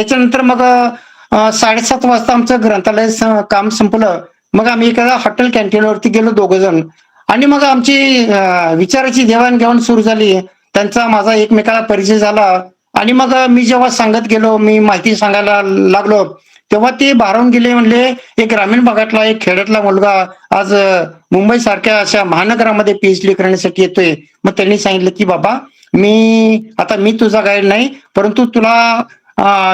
त्याच्यानंतर मग 7:30 वाजता आमचं ग्रंथालय काम संपलं. मग आम्ही एखाद्या हॉटेल कॅन्टीनवरती गेलो दोघंजण आणि मग आमची विचाराची देवाणघेवाण सुरू झाली. त्यांचा माझा एकमेकाला परिचय झाला आणि मग मी जेव्हा सांगत गेलो, मी माहिती सांगायला लागलो, तेव्हा ते भारावून गेले. म्हणले, एक ग्रामीण भागातला एक खेड्यातला मुलगा आज मुंबई सारख्या अशा महानगरामध्ये पीएचडी करण्यासाठी येतोय. मग त्यांनी सांगितलं की बाबा, मी तुझा गाईड नाही, परंतु तुला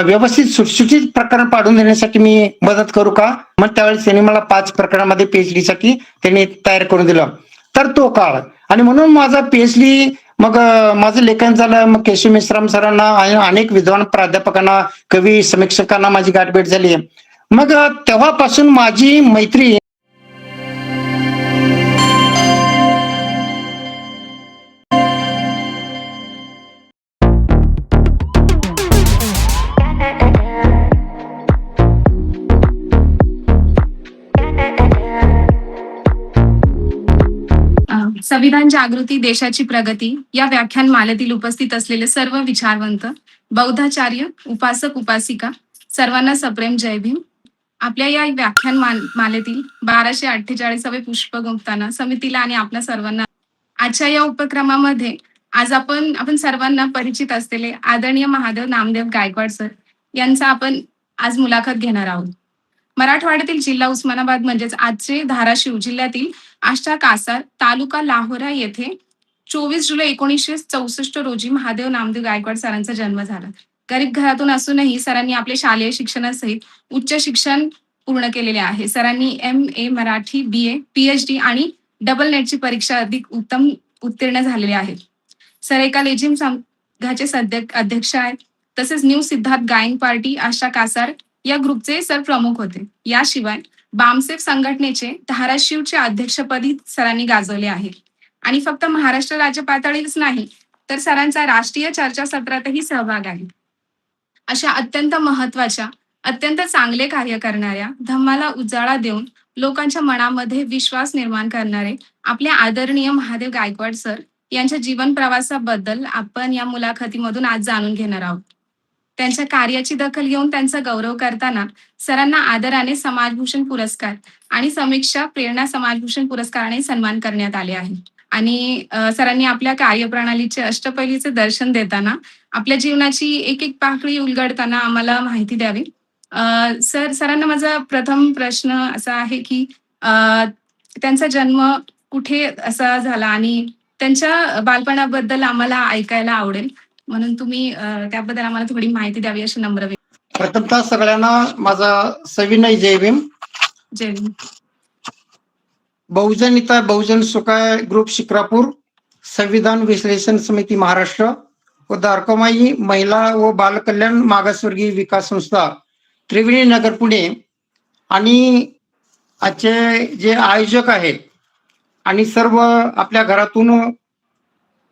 व्यवस्थित सुटसुटीत प्रकरण पाडून देण्यासाठी मी मदत करू का? मग त्यावेळेस त्यांनी मला 5 प्रकरणामध्ये पीएचडी साठी त्यांनी तयार करून दिलं. तर तो काळ आणि म्हणून माझा पीएचडी मग माझं लेखन झालं. मग केशव मेश्राम सरांना आणि अनेक विद्वान प्राध्यापकांना, कवी समीक्षकांना माझी गाठभेट झाली. मग तेव्हापासून माझी मैत्री संविधान जागृती देशाची प्रगती या व्याख्यान मालेतील उपस्थित असलेले सर्व विचारवंत, बौद्धाचार्य, उपासक उपासिका सर्वांना सप्रेम जय भीम. आपल्या या व्याख्यान मालेतील 1248वे पुष्प गुंफताना समितीला आणि आपल्या सर्वांना आजच्या या उपक्रमामध्ये आज आपण सर्वांना परिचित असलेले आदरणीय महादेव नामदेव गायकवाड सर यांचा आपण आज मुलाखत घेणार आहोत. मराठवाड्यातील जिल्हा उस्मानाबाद म्हणजेच आजचे धाराशिव जिल्ह्यातील आष्टा कासार तालुका लाहोरा येथे 24 जुलै 1964 रोजी महादेव नामदेव गायकवाड सरांचा जन्म झाला. गरीब घरातून असूनही सरांनी आपले शालेय शिक्षणासहित उच्च शिक्षण पूर्ण केलेले आहे. सरांनी MA मराठी, BA, PhD आणि डबल नेटची परीक्षा अधिक उत्तम उत्तीर्ण झालेले आहेत. सर एका लेझिम संघाचे अध्यक्ष आहेत. तसेच न्यू सिद्धार्थ गायन पार्टी आष्टा कासार या ग्रुपचे सर प्रमुख होते. याशिवाय बामसेफ संघटनेचे धाराशिवचे अध्यक्षपदी सरांनी गाजवले आहे. आणि फक्त महाराष्ट्र राज्य पातळीच नाही तर सरांचा राष्ट्रीय चर्चासत्रातही सहभाग आहे. अशा अत्यंत महत्वाच्या, अत्यंत चांगले कार्य करणाऱ्या, धम्माला उजाळा देऊन लोकांच्या मनामध्ये विश्वास निर्माण करणारे आपले आदरणीय महादेव गायकवाड सर यांच्या जीवन प्रवासाबद्दल आपण या मुलाखतीमधून आज जाणून घेणार आहोत. त्यांच्या कार्याची दखल घेऊन त्यांचा गौरव करताना सरांना आदराने समाजभूषण पुरस्कार आणि समीक्षा प्रेरणा समाजभूषण पुरस्काराने सन्मान करण्यात आले आहे. आणि सरांनी आपल्या कार्यप्रणालीचे अष्टपैलीचे दर्शन देताना आपल्या जीवनाची एक एक पाकळी उलगडताना आम्हाला माहिती द्यावी. सरांना माझा प्रथम प्रश्न असा आहे की त्यांचा जन्म कुठे असा झाला आणि त्यांच्या बालपणाबद्दल आम्हाला ऐकायला आवडेल, म्हणून तुम्ही त्याबद्दल आम्हाला थोडी माहिती द्यावी अशी नम्र. प्रथमतः सगळ्यांना माझा सविनय जय भीम. जय भीम. बहुजन सुखाय ग्रुप शिक्रापूर, संविधान विश्लेषण समिती महाराष्ट्र व द्वारकामाई महिला व बालकल्याण मागासवर्गीय विकास संस्था त्रिवेणी नगर पुणे आणि आजचे जे आयोजक आहेत आणि सर्व आपल्या घरातून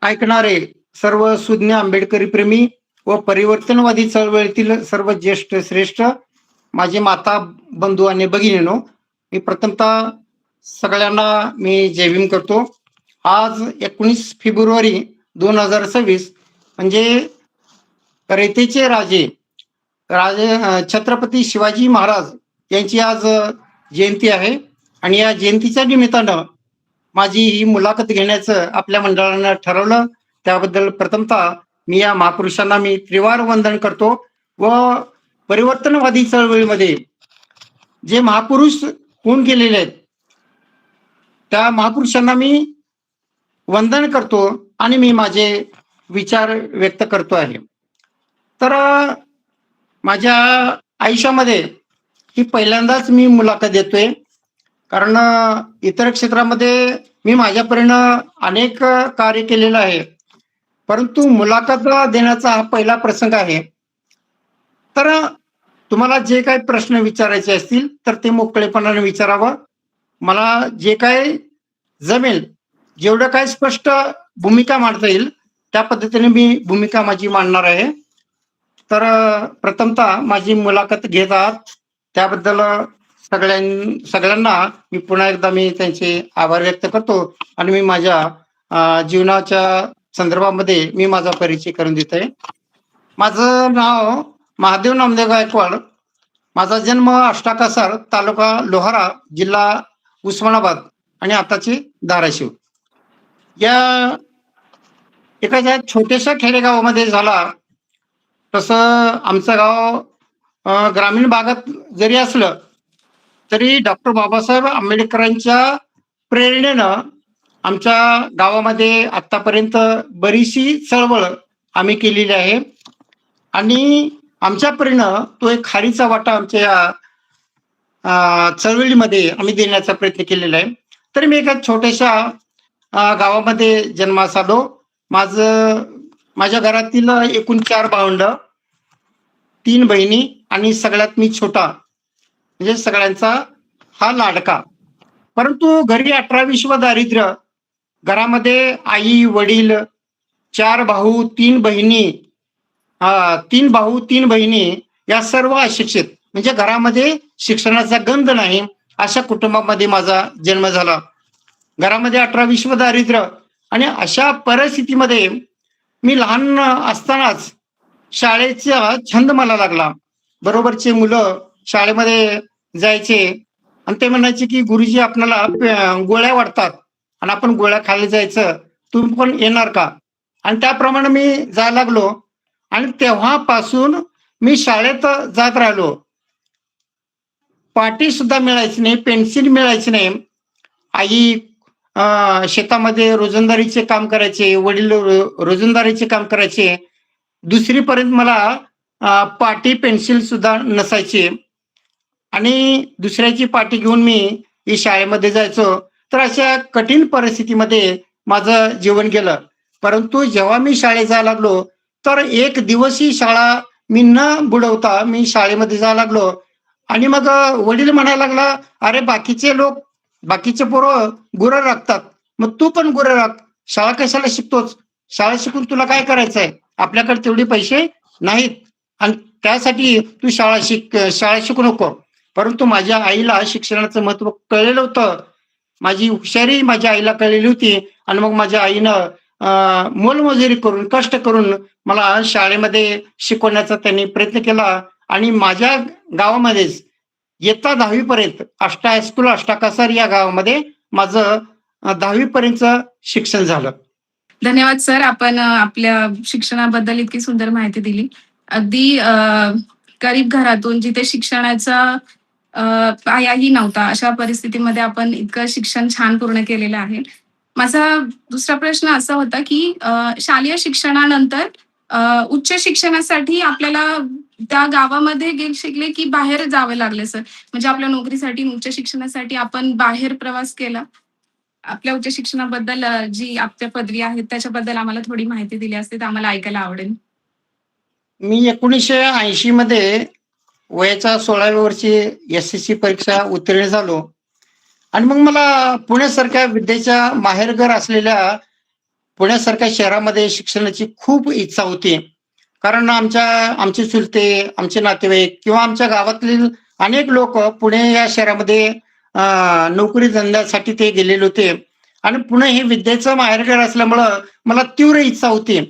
ऐकणारे सर्व सुज्ञ आंबेडकरी प्रेमी व परिवर्तनवादी चळवळीतील सर्व ज्येष्ठ श्रेष्ठ माझे माता बंधू आणि भगिनीनो, मी प्रथमतः सगळ्यांना मी जय भीम करतो. आज 19 फेब्रुवारी 2026 म्हणजे रयतेचे राजे छत्रपती शिवाजी महाराज यांची आज जयंती आहे आणि या जयंतीच्या निमित्तानं माझी ही मुलाखत घेण्याचं आपल्या मंडळानं ठरवलं. त्याबद्दल प्रथमतः मी या महापुरुषांना मी त्रिवार वंदन करतो व परिवर्तनवादी चळवळीमध्ये जे महापुरुष होऊन गेलेले आहेत त्या महापुरुषांना मी वंदन करतो आणि मी माझे विचार व्यक्त करतो आहे. तर माझ्या आयुष्यामध्ये ही पहिल्यांदाच मी मुलाखत देतोय, कारण इतर क्षेत्रामध्ये मी माझ्यापर्यंत अनेक कार्य केलेलं आहे, परंतु मुलाखत देण्याचा हा पहिला प्रसंग आहे. तर तुम्हाला जे काही प्रश्न विचारायचे असतील तर ते मोकळेपणाने विचारावं. मला जे काय जमेल, जेवढं काय स्पष्ट भूमिका मांडता येईल त्या पद्धतीने मी भूमिका माझी मांडणार आहे. तर प्रथमतः माझी मुलाखत घेत आहात त्याबद्दल सगळ्यांना मी पुन्हा एकदा मी त्यांचे आभार व्यक्त करतो आणि मी माझ्या जीवनाच्या संदर्भामध्ये मी माझा परिचय करून देत आहे. माझं नाव महादेव नामदेव गायकवाड. माझा जन्म अष्टाकासार, तालुका लोहारा, जिल्हा उस्मानाबाद आणि आताचे धाराशिव. या एखाद्या छोट्याशा खेडेगावामध्ये झाला. तसं आमचं गाव ग्रामीण भागात जरी असलं तरी डॉक्टर बाबासाहेब आंबेडकरांच्या प्रेरणेनं आमच्या गावामध्ये आतापर्यंत बरीचशी चळवळ आम्ही केलेली आहे आणि आमच्या परीनं तो एक खारीचा वाटा आमच्या या चळवळीमध्ये आम्ही देण्याचा प्रयत्न केलेला आहे. तर मी एका छोट्याशा गावामध्ये जन्मास आलो. माझ्या घरातील एकूण 4 भावंड, 3 बहिणी आणि सगळ्यात मी छोटा, म्हणजे सगळ्यांचा हा लाडका. परंतु घरी 18-20 दारिद्र्य. घरामध्ये आई वडील, 4 भाऊ 3 बहिणी, 3 भाऊ 3 बहिणी, या सर्व अशिक्षित, म्हणजे घरामध्ये शिक्षणाचा गंध नाही अशा कुटुंबामध्ये माझा जन्म झाला. घरामध्ये 18-20 दारिद्र्य आणि अशा परिस्थितीमध्ये मी लहान असतानाच शाळेचा छंद मला लागला. बरोबरचे मुलं शाळेमध्ये जायचे आणि ते म्हणायचे की गुरुजी आपल्याला गोळ्या वाटतात आणि आपण गोळ्या खायला जायचं, तुम्ही पण येणार का? आणि त्याप्रमाणे मी जायला लागलो आणि तेव्हापासून मी शाळेत जात राहिलो. पाटी सुद्धा मिळायची नाही, पेन्सिल मिळायची नाही. आई शेतामध्ये रोजंदारीचे काम करायचे, वडील रोजंदारीचे काम करायचे. दुसरीपर्यंत मला पाटी पेन्सिल सुद्धा नसायची आणि दुसऱ्याची पाटी घेऊन मी शाळेमध्ये जायचो. तर अशा कठीण परिस्थितीमध्ये माझं जीवन गेलं. परंतु जेव्हा मी शाळेत जायला लागलो तर एक दिवसही शाळा मी न बुडवता मी शाळेमध्ये जायला लागलो आणि मग वडील म्हणायला लागला, अरे बाकीचे पोरं गुरं राखतात, मग तू पण गुरं राख. शाळा कशाला शिकतोच? शाळा शिकून तुला काय करायचंय? आपल्याकडे तेवढे पैसे नाहीत आणि त्यासाठी तू शाळा शिकू नको. परंतु माझ्या आईला शिक्षणाचं महत्व कळलेलं होतं. माझी हुशारी माझ्या आईला कळलेली होती आणि मग माझ्या आईनं मोलमजुरी करून, कष्ट करून मला शाळेमध्ये शिकवण्याचा त्यांनी प्रयत्न केला आणि माझ्या गावामध्येच इयत्ता 10वी पर्यंत हायस्कूल अष्टाकासार या गावामध्ये माझं 10वी पर्यंत शिक्षण झालं. धन्यवाद सर, आपण आपल्या शिक्षणाबद्दल इतकी सुंदर माहिती दिली. अगदी गरीब घरातून जिथे शिक्षणाचा पायाही नव्हता अशा परिस्थितीमध्ये आपण इतकं शिक्षण छान पूर्ण केलेलं आहे. माझा दुसरा प्रश्न असा होता की शालेय शिक्षणानंतर उच्च शिक्षणासाठी आपल्याला त्या गावामध्ये शिकले की बाहेर जावं लागलं सर? म्हणजे आपल्या नोकरीसाठी, उच्च शिक्षणासाठी आपण बाहेर प्रवास केला? आपल्या उच्च शिक्षणाबद्दल जी आपल्या पदवी आहे त्याच्याबद्दल आम्हाला थोडी माहिती दिली असते तर आम्हाला ऐकायला आवडेल. मी 1980 मध्ये वयाच्या 16व्या वर्षी SSC परीक्षा उत्तीर्ण झालो आणि मग मला पुण्यासारख्या विद्येच्या माहेरघर असलेल्या पुण्यासारख्या शहरामध्ये शिक्षणाची खूप इच्छा होती. कारण आमचे चुलते, आमचे नातेवाईक किंवा आमच्या गावातील अनेक लोक पुणे या शहरामध्ये नोकरी धंद्यासाठी ते गेलेले होते आणि पुणे हे विद्येचं माहेरघर असल्यामुळं मला तीव्र इच्छा होती.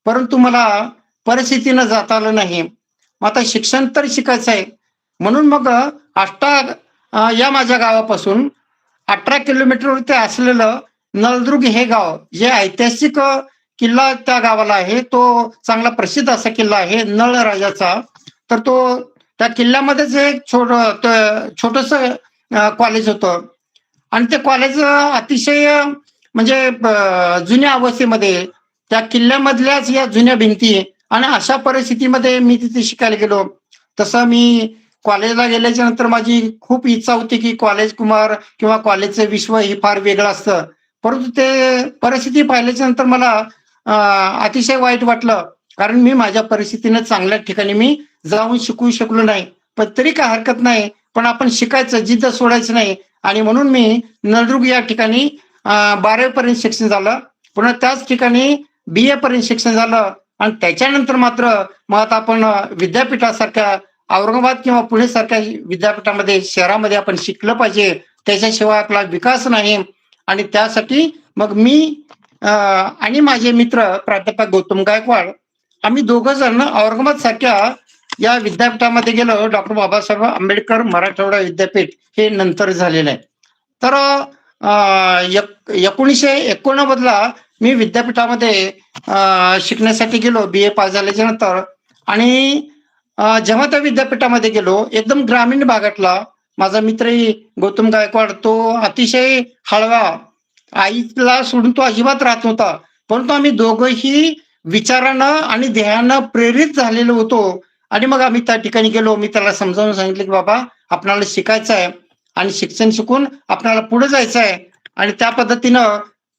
परंतु मला परिस्थितीनं जाता आलं नाही. मग आता शिक्षण तर शिकायचं आहे म्हणून मग या माझ्या गावापासून 18 किलोमीटरवरती असलेलं नळदुर्ग हे गाव, जे ऐतिहासिक किल्ला त्या गावाला आहे, तो चांगला प्रसिद्ध असा किल्ला आहे नळ राजाचा. तर त्या किल्ल्यामध्येच एक छोटस कॉलेज होतं आणि ते कॉलेज अतिशय म्हणजे जुन्या अवस्थेमध्ये, त्या किल्ल्यामधल्याच या जुन्या भिंती आणि अशा परिस्थितीमध्ये मी तिथे शिकायला गेलो. तसं मी कॉलेजला गेल्याच्या नंतर माझी खूप इच्छा होती की कॉलेज कुमार किंवा कॉलेजचं विश्व हे फार वेगळं असतं. परंतु ते परिस्थिती पाहिल्याच्या नंतर मला अतिशय वाईट वाटलं, कारण मी माझ्या परिस्थितीनं चांगल्या ठिकाणी मी जाऊन शिकू शकलो नाही. पण तरी काय हरकत नाही, पण आपण शिकायचं, जिद्द सोडायचं नाही. आणि म्हणून मी नळदुर्ग या ठिकाणी 12वी पर्यंत शिक्षण झालं. पुन्हा त्याच ठिकाणी BA पर्यंत शिक्षण झालं आणि त्याच्यानंतर मात्र मग आता आपण विद्यापीठासारख्या औरंगाबाद किंवा पुणे सारख्या विद्यापीठामध्ये, शहरामध्ये आपण शिकलं पाहिजे. त्याच्याशिवाय आपला विकास नाही. आणि त्यासाठी मग मी आणि माझे मित्र प्राध्यापक गौतम गायकवाड, आम्ही दोघं जण औरंगाबाद सारख्या या विद्यापीठामध्ये गेलो. डॉक्टर बाबासाहेब आंबेडकर मराठवाडा विद्यापीठ हे नंतर झालेलं आहे. तर 1989 मी विद्यापीठामध्ये शिकण्यासाठी गेलो, BA पास झाल्याच्या नंतर. आणि जेव्हा त्या विद्यापीठामध्ये गेलो, एकदम ग्रामीण भागातला माझा मित्रही गौतम गायकवाड, तो अतिशय हळवा, आईला सोडून तो अजिबात राहत नव्हता. परंतु आम्ही दोघंही विचारानं आणि ध्येयानं प्रेरित झालेलो होतो. आणि मग आम्ही त्या ठिकाणी गेलो. मी त्याला समजावून सांगितलं की बाबा, आपल्याला शिकायचं आहे आणि शिक्षण शिकून आपल्याला पुढे जायचं आहे आणि त्या पद्धतीनं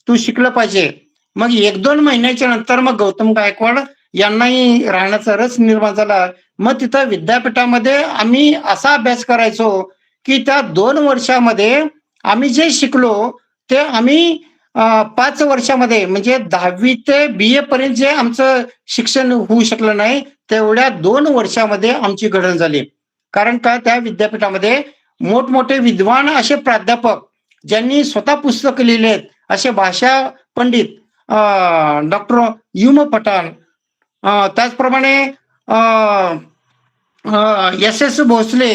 तू शिकलं पाहिजे. मग 1-2 महिन्याच्या नंतर मग गौतम गायकवाड यांनाही राहण्याचा रस निर्माण झाला. मग तिथं विद्यापीठामध्ये आम्ही असा अभ्यास करायचो की त्या 2 वर्षामध्ये आम्ही जे शिकलो ते आम्ही 5 वर्षामध्ये, म्हणजे 10वी ते BA पर्यंत जे आमचं शिक्षण होऊ शकलं नाही, तेवढ्या 2 वर्षामध्ये आमची घडण झाली. कारण का, त्या विद्यापीठामध्ये मोठमोठे विद्वान असे प्राध्यापक, ज्यांनी स्वतः पुस्तक लिहिले आहेत, असे भाषा पंडित डॉक्टर युम पठाण, त्याचप्रमाणे SS भोसले,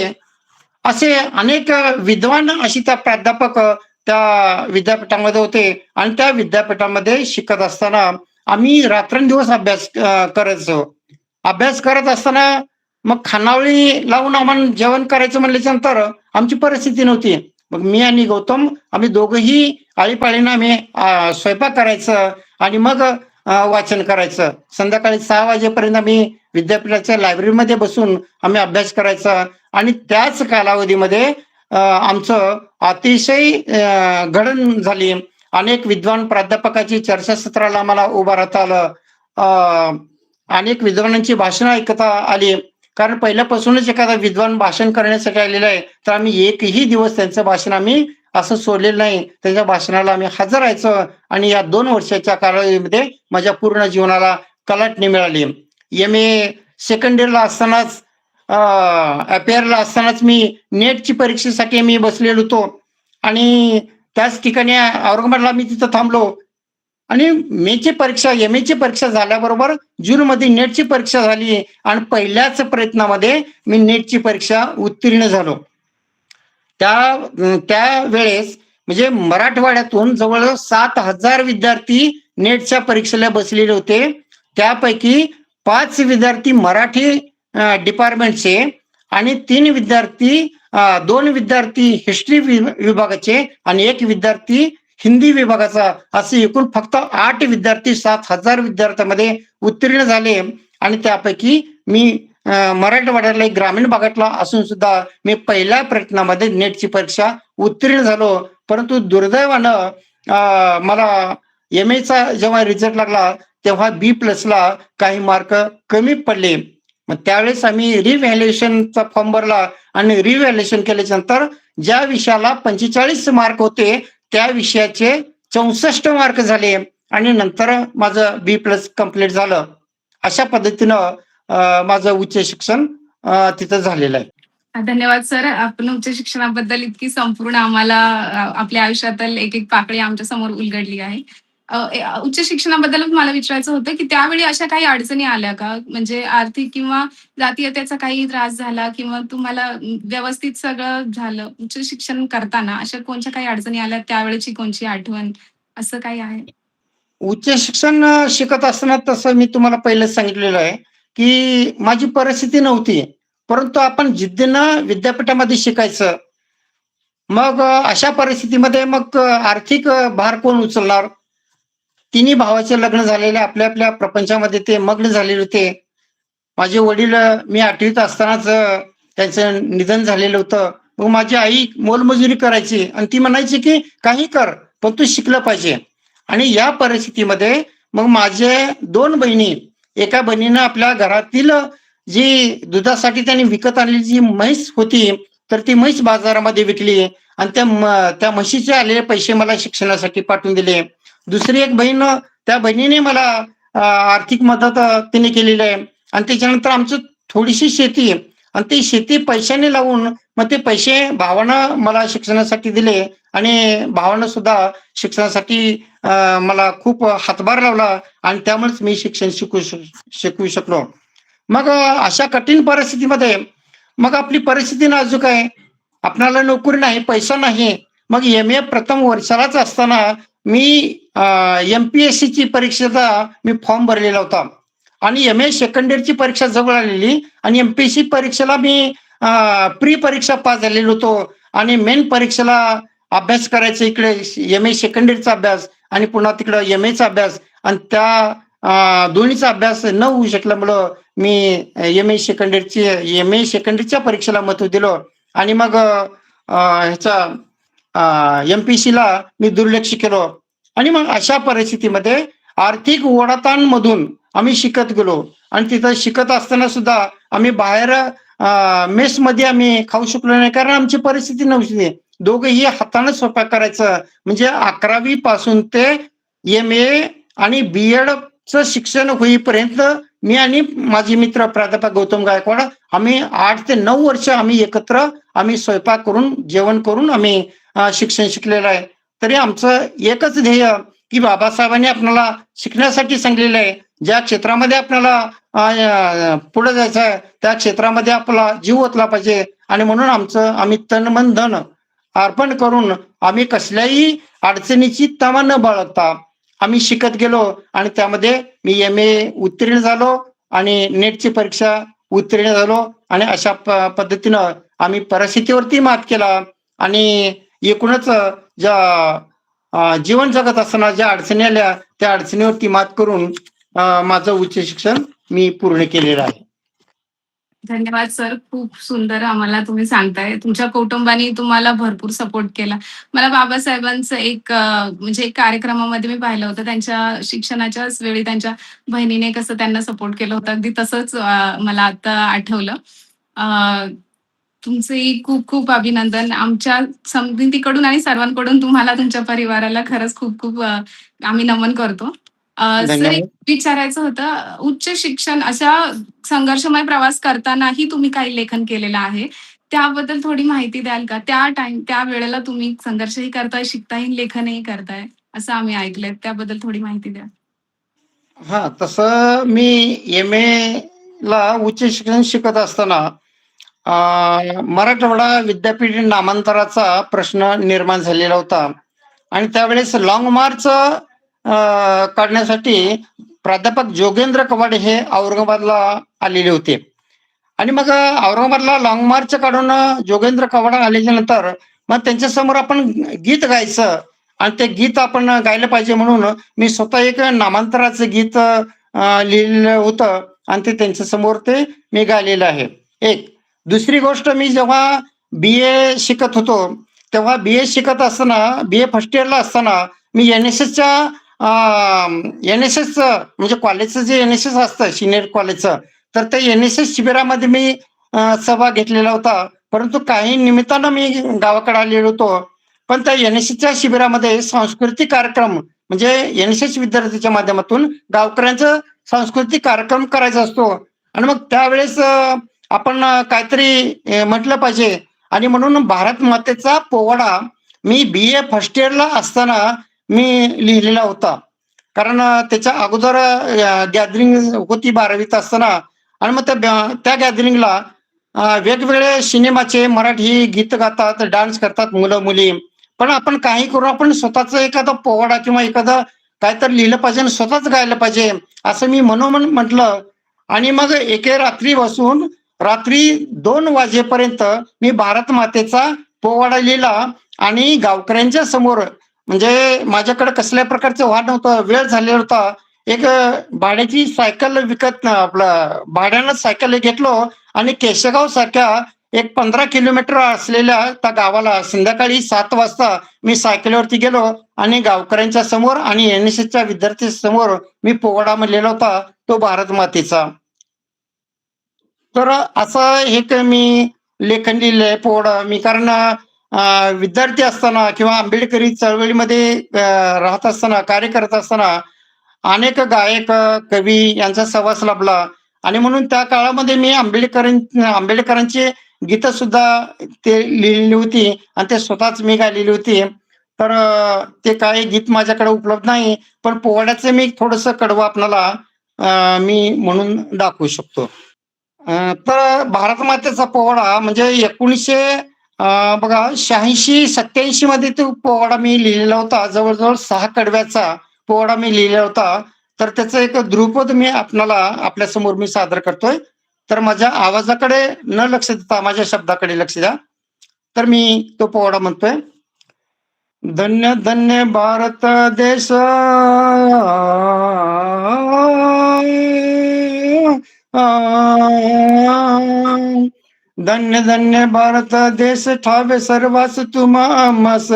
असे अनेक विद्वान अशी त्या प्राध्यापक त्या विद्यापीठामध्ये होते. आणि त्या विद्यापीठामध्ये शिकत असताना आम्ही रात्रंदिवस अभ्यास करायचो. अभ्यास करत असताना मग खानावळी लावून आम्हाला जेवण करायचं म्हणल्याच्या नंतर आमची परिस्थिती नव्हती. मग मी आणि गौतम आम्ही दोघंही आळीपाळीनं आम्ही स्वयंपाक करायचं आणि मग वाचन करायचं. संध्याकाळी 6 वाजेपर्यंत आम्ही विद्यापीठाच्या लायब्ररीमध्ये बसून आम्ही अभ्यास करायचा. आणि त्याच कालावधीमध्ये आमचं अतिशय घडण झाली. अनेक विद्वान प्राध्यापकाची चर्चासत्राला आम्हाला उभं राहता आलं. अनेक विद्वानांची भाषणं ऐकता आली. कारण पहिल्यापासूनच एखादा विद्वान भाषण करण्यासाठी आलेला आहे, तर आम्ही एकही दिवस त्यांचं भाषण आम्ही असं सोडलेलं नाही. त्यांच्या भाषणाला आम्ही हजर राहायचं. आणि या 2 वर्षाच्या कालावधीमध्ये माझ्या पूर्ण जीवनाला कलाटणी मिळाली. MA सेकंड इयरला असतानाच, अफेअरला असतानाच मी नेटची परीक्षेसाठी मी बसलेलो होतो. आणि त्याच ठिकाणी औरंगाबादला मी तिथं थांबलो. आणि MA ची परीक्षा झाल्याबरोबर जूनमध्ये नेटची परीक्षा झाली. आणि पहिल्याच प्रयत्नामध्ये मी नेटची परीक्षा उत्तीर्ण झालो. त्या वेळेस म्हणजे मराठवाड्यातून जवळजवळ 7,000 विद्यार्थी नेटच्या परीक्षेला बसलेले होते. त्यापैकी 5 विद्यार्थी मराठी डिपार्टमेंटचे आणि 2 विद्यार्थी हिस्ट्री विभागाचे आणि 1 विद्यार्थी हिंदी विभागाचा, असे एकूण फक्त 8 विद्यार्थी 7,000 विद्यार्थ्यांमध्ये उत्तीर्ण झाले. आणि त्यापैकी मी मराठवाड्यातला ग्रामीण भागातला असून सुद्धा मी पहिल्या प्रयत्नामध्ये नेटची परीक्षा उत्तीर्ण झालो. परंतु दुर्दैवानं मला MAचा जेव्हा रिझल्ट लागला तेव्हा B+ ला काही मार्क कमी पडले. मग त्यावेळेस आम्ही रिव्हॅल्युएशनचा फॉर्म भरला. आणि रिव्हॅल्युएशन केल्याच्या नंतर ज्या विषयाला 45 मार्क होते त्या विषयाचे 64 मार्क झाले. आणि नंतर माझं B+ कम्प्लीट झालं. अशा पद्धतीनं माझं उच्च शिक्षण तिथं झालेलं आहे. धन्यवाद सर. आपण उच्च शिक्षणाबद्दल इतकी संपूर्ण आम्हाला आपल्या आयुष्यातील एक पाकळी आमच्या समोर उलगडली आहे. उच्च शिक्षणाबद्दल मला विचारायचं होतं की त्यावेळी अशा काही अडचणी आल्या का? म्हणजे आर्थिक किंवा जातीयतेचा काही त्रास झाला किंवा तुम्हाला व्यवस्थित सगळं झालं उच्च शिक्षण करताना, अशा कोणत्या काही अडचणी आल्या, त्यावेळेची कोणची आठवण, असं काही आहे? उच्च शिक्षण शिकत असताना तसं मी तुम्हाला पहिलेच सांगितलेलं आहे की माझी परिस्थिती नव्हती. परंतु आपण जिद्दीनं विद्यापीठामध्ये शिकायचं. मग अशा परिस्थितीमध्ये मग आर्थिक भार कोण उचलणार? तिन्ही भावाचे लग्न झालेले, आपल्या आपल्या प्रपंचामध्ये ते मग्न झालेले होते. माझे वडील मी 8वीत असतानाच त्यांचं निधन झालेलं होतं. मग माझी आई मोलमजुरी करायची आणि ती म्हणायची की काही कर, पण तू शिकलं पाहिजे. आणि या परिस्थितीमध्ये मग माझे 2 बहिणी, एका बहिणीनं आपल्या घरातील जी दुधासाठी त्यांनी विकत आणलेली जी म्हैस होती, तर ती म्हैस बाजारामध्ये विकली आणि त्या म्हशीचे आलेले पैसे मला शिक्षणासाठी पाठवून दिले. दुसरी एक बहीण, त्या बहिणीने मला आर्थिक मदत तिने केलेली आहे. आणि त्याच्यानंतर आमचं थोडीशी शेती, आणि ती शेती पैशाने लावून मग ते पैसे भावानं मला शिक्षणासाठी दिले. आणि भावानं सुद्धा शिक्षणासाठी मला खूप हातभार लावला आणि त्यामुळेच मी शिक्षण शिकू शकलो. मग अशा कठीण परिस्थितीमध्ये मग आपली परिस्थिती नाजूक आहे. आपणाला नोकरी नाही, पैसा नाही. मग एम-ए प्रथम वर्षालाच असताना मी एम-पी-एस-सीची परीक्षेचा मी फॉर्म भरलेला होता आणि एम-ए सेकंड इयरची परीक्षा जवळ आलेली आणि एम-पी-एस-सी परीक्षेला मी प्री परीक्षा पास झालेलो होतो आणि मेन परीक्षेला अभ्यास करायचा इकडे एम-ए सेकंड इयरचा अभ्यास आणि पुन्हा तिकडं एम-एचा अभ्यास आणि त्या दोन्हीचा अभ्यास न होऊ शकल्यामुळं मी एम-ए सेकंड इयरच्या परीक्षेला महत्त्व दिलं आणि मग ह्याचा एम-पी-सी-ला मी दुर्लक्ष केलं आणि मग अशा परिस्थितीमध्ये आर्थिक ओढाताणमधून आम्ही शिकत गेलो आणि तिथं शिकत असताना सुद्धा आम्ही बाहेर मेसमध्ये आम्ही खाऊ शकलो नाही कारण आमची परिस्थिती नव्हती. दोघंही हाताने स्वयंपाक करायचं म्हणजे 11वी पासून ते एम-ए आणि बी-एडचं शिक्षण होईपर्यंत मी आणि माझे मित्र प्राध्यापक गौतम गायकवाड आम्ही 8 ते 9 वर्ष आम्ही एकत्र आम्ही स्वयंपाक करून जेवण करून आम्ही शिक्षण शिकलेलं आहे. तरी आमचं एकच ध्येय की बाबासाहेबांनी आपल्याला शिकण्यासाठी सांगलेलं आहे. ज्या क्षेत्रामध्ये आपल्याला पुढे जायचं आहे त्या क्षेत्रामध्ये आपला जीव ओतला पाहिजे आणि म्हणून आम्ही तन मन धन अर्पण करून आम्ही कसल्याही अडचणीची तमा न बाळगता आम्ही शिकत गेलो आणि त्यामध्ये मी एम-ए उत्तीर्ण झालो आणि नेटची परीक्षा उत्तीर्ण झालो आणि अशा पद्धतीनं आम्ही परिस्थितीवरती मात केला आणि एकूणच जीवन जगत असताना ज्या अडचणी आल्या त्या अडचणीवरती मात करून माझं उच्च शिक्षण मी पूर्ण केलेलं आहे. धन्यवाद सर. खूप सुंदर आम्हाला तुम्ही सांगताय. तुमच्या कुटुंबाने तुम्हाला भरपूर सपोर्ट केला. मला बाबासाहेबांचं एक म्हणजे एक कार्यक्रमामध्ये मी पाहिलं होतं. त्यांच्या शिक्षणाच्याच वेळी त्यांच्या बहिणीने कसं त्यांना सपोर्ट केलं होतं. अगदी तसंच मला आता आठवलं. अ, तुमचेही खूप खूप अभिनंदन. आमच्या समितीकडून आणि सर्वांकडून तुम्हाला तुमच्या परिवाराला खरंच खूप खूप आम्ही नमन करतो. सर एक धन्यवाद. विचारायचं होतं, उच्च शिक्षण अशा संघर्षमय प्रवास करतानाही तुम्ही काही लेखन केलेलं आहे. त्याबद्दल थोडी माहिती द्याल का? त्या वेळेला तुम्ही संघर्षही करताय, शिकताही, लेखनही करताय, असं आम्ही ऐकलंय. त्याबद्दल थोडी माहिती द्या. तसं मी एम-ए-ला उच्च शिक्षण शिकत असताना मराठवाडा विद्यापीठ नामांतराचा प्रश्न निर्माण झालेला होता आणि त्यावेळेस लाँग मार्च काढण्यासाठी प्राध्यापक जोगेंद्र कवाड हे औरंगाबादला आलेले होते आणि मग औरंगाबादला लाँग मार्च काढून जोगेंद्र कवाड आल्याच्या नंतर मग त्यांच्या समोर आपण गीत गायचं आणि ते गीत आपण गायलं पाहिजे म्हणून मी स्वतः एक नामांतराचं गीत लिहिलेलं होतं आणि ते त्यांच्या समोर ते मी गायलेलं आहे. एक दुसरी गोष्ट मी जेव्हा बी-ए शिकत होतो तेव्हा बी-ए शिकत असताना बी-ए फर्स्ट इयरला असताना मी एन-एस-एसचं म्हणजे कॉलेजचं जे एन-एस-एस असतं सिनियर कॉलेजचं तर ते एन-एस-एस शिबिरामध्ये मी सहभाग घेतलेला होता. परंतु काही निमित्तानं मी गावाकडे आलेलो होतो. पण त्या एन-एस-एसच्या शिबिरामध्ये सांस्कृतिक कार्यक्रम म्हणजे एन-एस-एस विद्यार्थ्यांच्या माध्यमातून गावकऱ्यांचा सांस्कृतिक कार्यक्रम करायचा असतो आणि मग त्यावेळेस आपण काहीतरी म्हटलं पाहिजे आणि म्हणून भारत मातेचा पोवाडा मी बी-ए फर्स्ट इयरला असताना मी लिहिलेला होता. कारण त्याच्या अगोदर गॅदरिंग होती 12वीत असताना आणि मग त्या गॅदरिंगला वेगवेगळे सिनेमाचे मराठी गीत गातात, डान्स करतात मुलं-मुली. पण आपण काही करून आपण स्वतःचं एखादा पोवाडा किंवा एखादं काहीतरी लिहिलं पाहिजे आणि स्वतःच गायलं पाहिजे, असं मी मनोमन म्हटलं आणि मग एके रात्री बसून रात्री 2 वाजेपर्यंत मी भारत मातेचा पोवाडा लिहिला आणि गावकऱ्यांच्या समोर म्हणजे माझ्याकडे कसल्या प्रकारचं वाहन नव्हतं, वेळ झालेला होता. एक भाड्याची सायकल विकत आपलं भाड्यानं सायकल घेतलो आणि केशगाव सारख्या एक 15 किलोमीटर असलेल्या त्या गावाला संध्याकाळी 7 वाजता मी सायकलीवरती गेलो आणि गावकऱ्यांच्या समोर आणि एन-एस-एसच्या विद्यार्थ्यांसमोर मी पोवाडा म्हणलेला होता, तो भारत मातेचा. तर असं एक मी लेखन लिहिलंय पोवाडा मी कारण विद्यार्थी असताना किंवा आंबेडकरी चळवळीमध्ये राहत असताना, कार्य करत असताना अनेक गायक, कवी यांचा सहवास लाभला आणि म्हणून त्या काळामध्ये मी आंबेडकरांची गीतं सुद्धा ते लिहिलेली होती आणि ते स्वतःच मी गायलेली होती. तर ते काही गीत माझ्याकडे उपलब्ध नाही, पण पोवाड्याचं मी थोडंसं कडवं आपल्याला मी म्हणून दाखवू शकतो. तर भारत मातेचा पोवाडा म्हणजे 1900 बघा 86-87 मध्ये तो पोवाडा मी लिहिलेला होता. जवळ-जवळ 6 कडव्याचा पोवाडा मी लिहिला होता. तर त्याचं एक ध्रुपद मी आपणाला आपल्यासमोर मी सादर करतोय. तर माझ्या आवाजाकडे न लक्ष देता माझ्या शब्दाकडे लक्ष द्या. तर मी तो पोवाडा म्हणतोय. धन्य धन्य भारत देश धन्य धन्य भारत देश ठावे सर्वास तुम्हास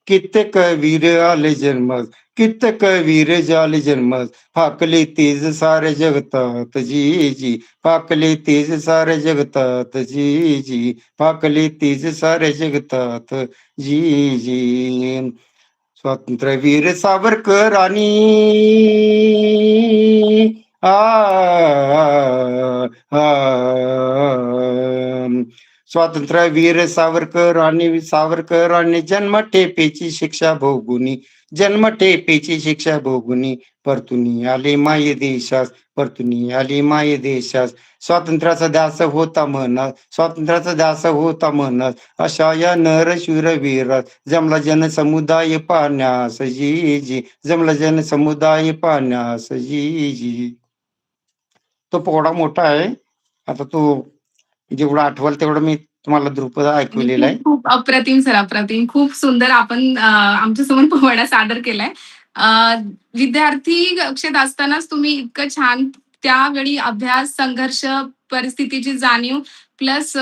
कित्येक वीर आले जन्मस कित्येक वीर झाले जन्मस फाकले तेज सारे जगतात जी जी फाकले तेज सारे जगतात जी जी फाकले तेज सारे जगतात जी जी स्वातंत्र्यवीर सावरकर आणि आ, आ, स्वातंत्र्यवीर सावरकर आणि जन्मठेपेची शिक्षा भोगुनी जन्मठेपेची शिक्षा भोगुनी परतुनी आले माय देशास परतुनी आले माय देशास स्वातंत्र्याचा ध्यास होता म्हणत स्वातंत्र्याचा ध्यास होता म्हणत अशा या नरशूर वीरास जमला जन समुदाय पाण्यास जी जी जमला जन समुदाय पाण्यास जी जी. तो पोवाडा मोठा आहे. आता तो जेवढं आठवल तेवढं मी तुम्हाला ध्रुपद आणि ऐकवलेला आहे. खूप खूप अप्रतिम सर, अप्रतिम. खूप सुंदर आपण आमच्यासमोर पोवाडा सादर केलाय. अ, विद्यार्थी कक्षेत असतानाच तुम्ही इतकं छान त्यावेळी अभ्यास, संघर्ष, परिस्थितीची जाणीव प्लस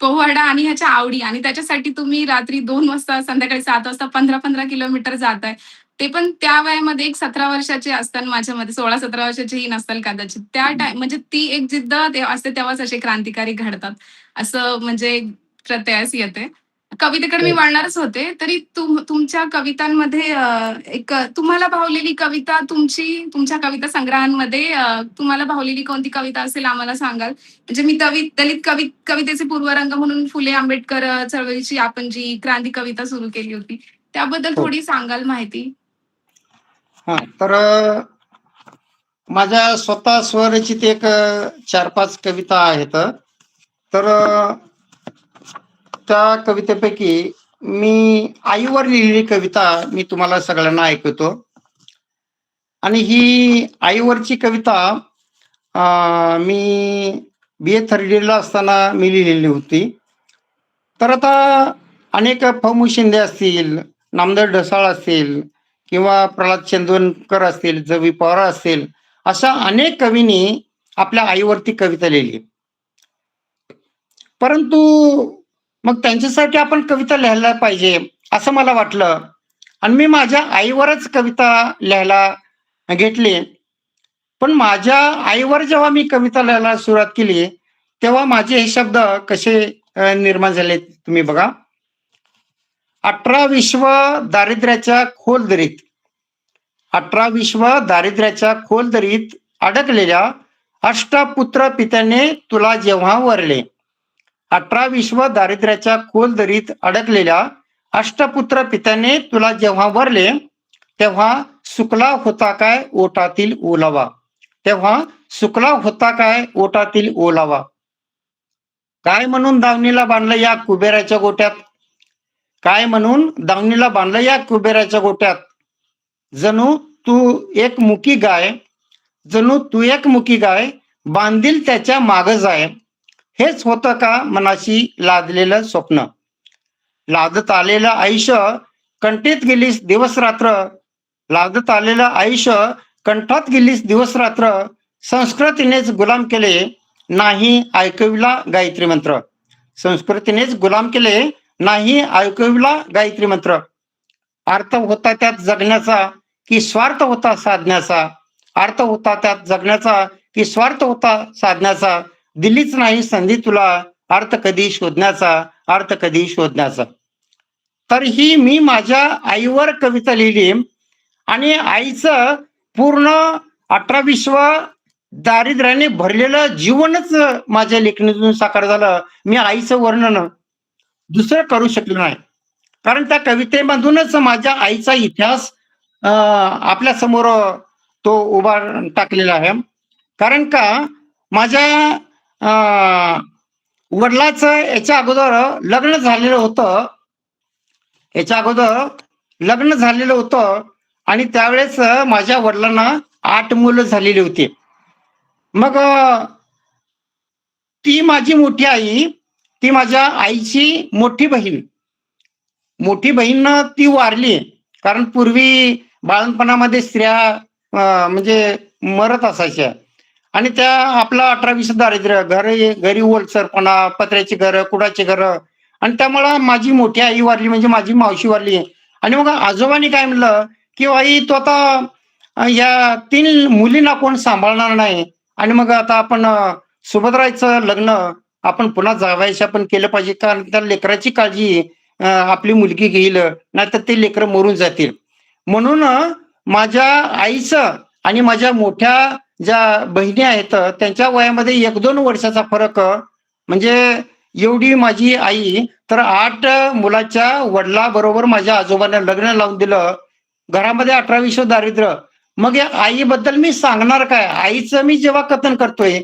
पोवाडा आणि ह्याच्या आवडी आणि त्याच्यासाठी तुम्ही रात्री 2 वाजता, संध्याकाळी 7 वाजता 15-15 किलोमीटर जाताय. ते पण त्या वयामध्ये एक 17 वर्षाचे असताना माझ्या मते 16-17 वर्षाचेही नसतील कदाचित. त्या म्हणजे ती एक जिद्द असते तेव्हाच असे क्रांतिकारी घडतात. असं म्हणजे प्रत्ययास येते. कवितेकडे मी हो. वळणारच होते. तरी तुमच्या कवितांमध्ये एक तुम्हाला भावलेली कविता तुमच्या कविता संग्रहांमध्ये तुम्हाला भावलेली कोणती कविता असेल आम्हाला सांगाल? म्हणजे मी दलित कवितेचे पूर्वरंग म्हणून फुले आंबेडकर चळवळीची आपण जी क्रांती कविता सुरू केली होती, त्याबद्दल हो. थोडी सांगाल माहिती? हा तर माझ्या स्वतः स्वरचित एक 4-5 कविता आहेत. तर त्या कवितेपैकी मी आईवर लिहिलेली कविता मी तुम्हाला सगळ्यांना ऐकवतो. आणि ही आईवरची कविता मी BA थर्ड इयरला असताना मी लिहिलेली होती. तर आता अनेक फमू शिंदे असतील, नामदेव ढसाळ असतील किंवा प्रल्हाद चंदवरकर असतील, जवी पवार असतील, अशा अनेक कवींनी आपल्या आईवरती कविता लिहिली. परंतु मग त्यांच्यासाठी आपण कविता लिहायला पाहिजे असं मला वाटलं आणि मी माझ्या आईवरच कविता लिहायला घेतली. पण माझ्या आईवर जेव्हा मी कविता लिहायला सुरुवात केली तेव्हा माझे हे शब्द कसे निर्माण झाले तुम्ही बघा. 18 विश्व दारिद्र्याच्या खोल दरीत 18 विश्व दारिद्र्याच्या खोल दरीत अडकलेल्या अष्टपुत्र पित्याने तुला जेव्हा वरले 18 विश्व दारिद्र्याच्या खोल दरीत अडकलेल्या अष्टपुत्र पित्याने तुला जेव्हा वरले तेव्हा सुकला होता काय ओटातील ओलावा तेव्हा सुकला होता काय ओटातील ओलावा काय म्हणून दावणीला बांधलं या कुबेराच्या गोट्यात काय म्हणून दावणीला बांधलं या कुबेराच्या गोट्यात जणू तू एक मुकी गाय जणू तू एक मुकी गाय बांधील त्याच्या माग जाय हेच होतं का मनाशी लादलेलं स्वप्न लादत आलेलं आयुष्य कंठीत गेलीस दिवस रात्र लादत आलेलं आयुष्य कंठात गेलीस दिवस रात्र संस्कृतीनेच गुलाम केले नाही ऐकविला गायत्री मंत्र संस्कृतीनेच गुलाम केले नाही ऐकविला गायत्री मंत्र अर्थ होता त्यात जगण्याचा की स्वार्थ होता साधण्याचा अर्थ होता त्यात जगण्याचा की स्वार्थ होता साधण्याचा दिलीच नाही संधी तुला अर्थ कधी शोधण्याचा तर ही मी माझ्या आईवर कविता लिहिली आणि आईचं पूर्ण 18 विश्व दारिद्र्याने भरलेलं जीवनच माझ्या लेखणीतून साकार झालं. मी आईचं वर्णन दुसरं करू शकलो नाही कारण त्या कवितेमधूनच माझ्या आईचा इतिहास आपल्या समोर तो उभा टाकलेला आहे. कारण का माझ्या वडिलाचं याच्या अगोदर लग्न झालेलं होतं. याच्या अगोदर लग्न झालेलं होतं आणि त्यावेळेस माझ्या वडिलांना 8 मुलं झालेली होती. मग ती माझी मोठी आई, ती माझ्या आईची मोठी बहीण ती वारली. कारण पूर्वी बाळंतपणामध्ये स्त्रिया म्हणजे मरत असायच्या आणि त्या आपलं 18-20 दारिद्र्य, घरी ओलसरपणा, पत्र्याची घरं, कुडाची घरं आणि त्यामुळं माझी मोठी आई वारली म्हणजे माझी मावशी वारली. आणि मग आजोबांनी काय म्हणलं, की "आई तू आता या 3 मुलींना कोण सांभाळणार नाही आणि मग आता आपण सुभद्राचं लग्न आपण पुन्हा जावयाशी आपण केलं पाहिजे कारण त्या लेकराची काळजी आपली मुलगी घेईल, नाहीतर ते लेकरं मरून जातील." म्हणून माझ्या आईचं आणि माझ्या मोठ्या ज्या बहिणी आहेत त्यांच्या वयामध्ये 1-2 वर्षाचा फरक म्हणजे एवढी माझी आई तर 8 मुलाच्या वडिलाबरोबर माझ्या आजोबांना लग्न लावून दिलं. घरामध्ये 18-20 दारिद्र्य. मग या आईबद्दल मी सांगणार काय? आईचं मी जेव्हा कथन करतोय,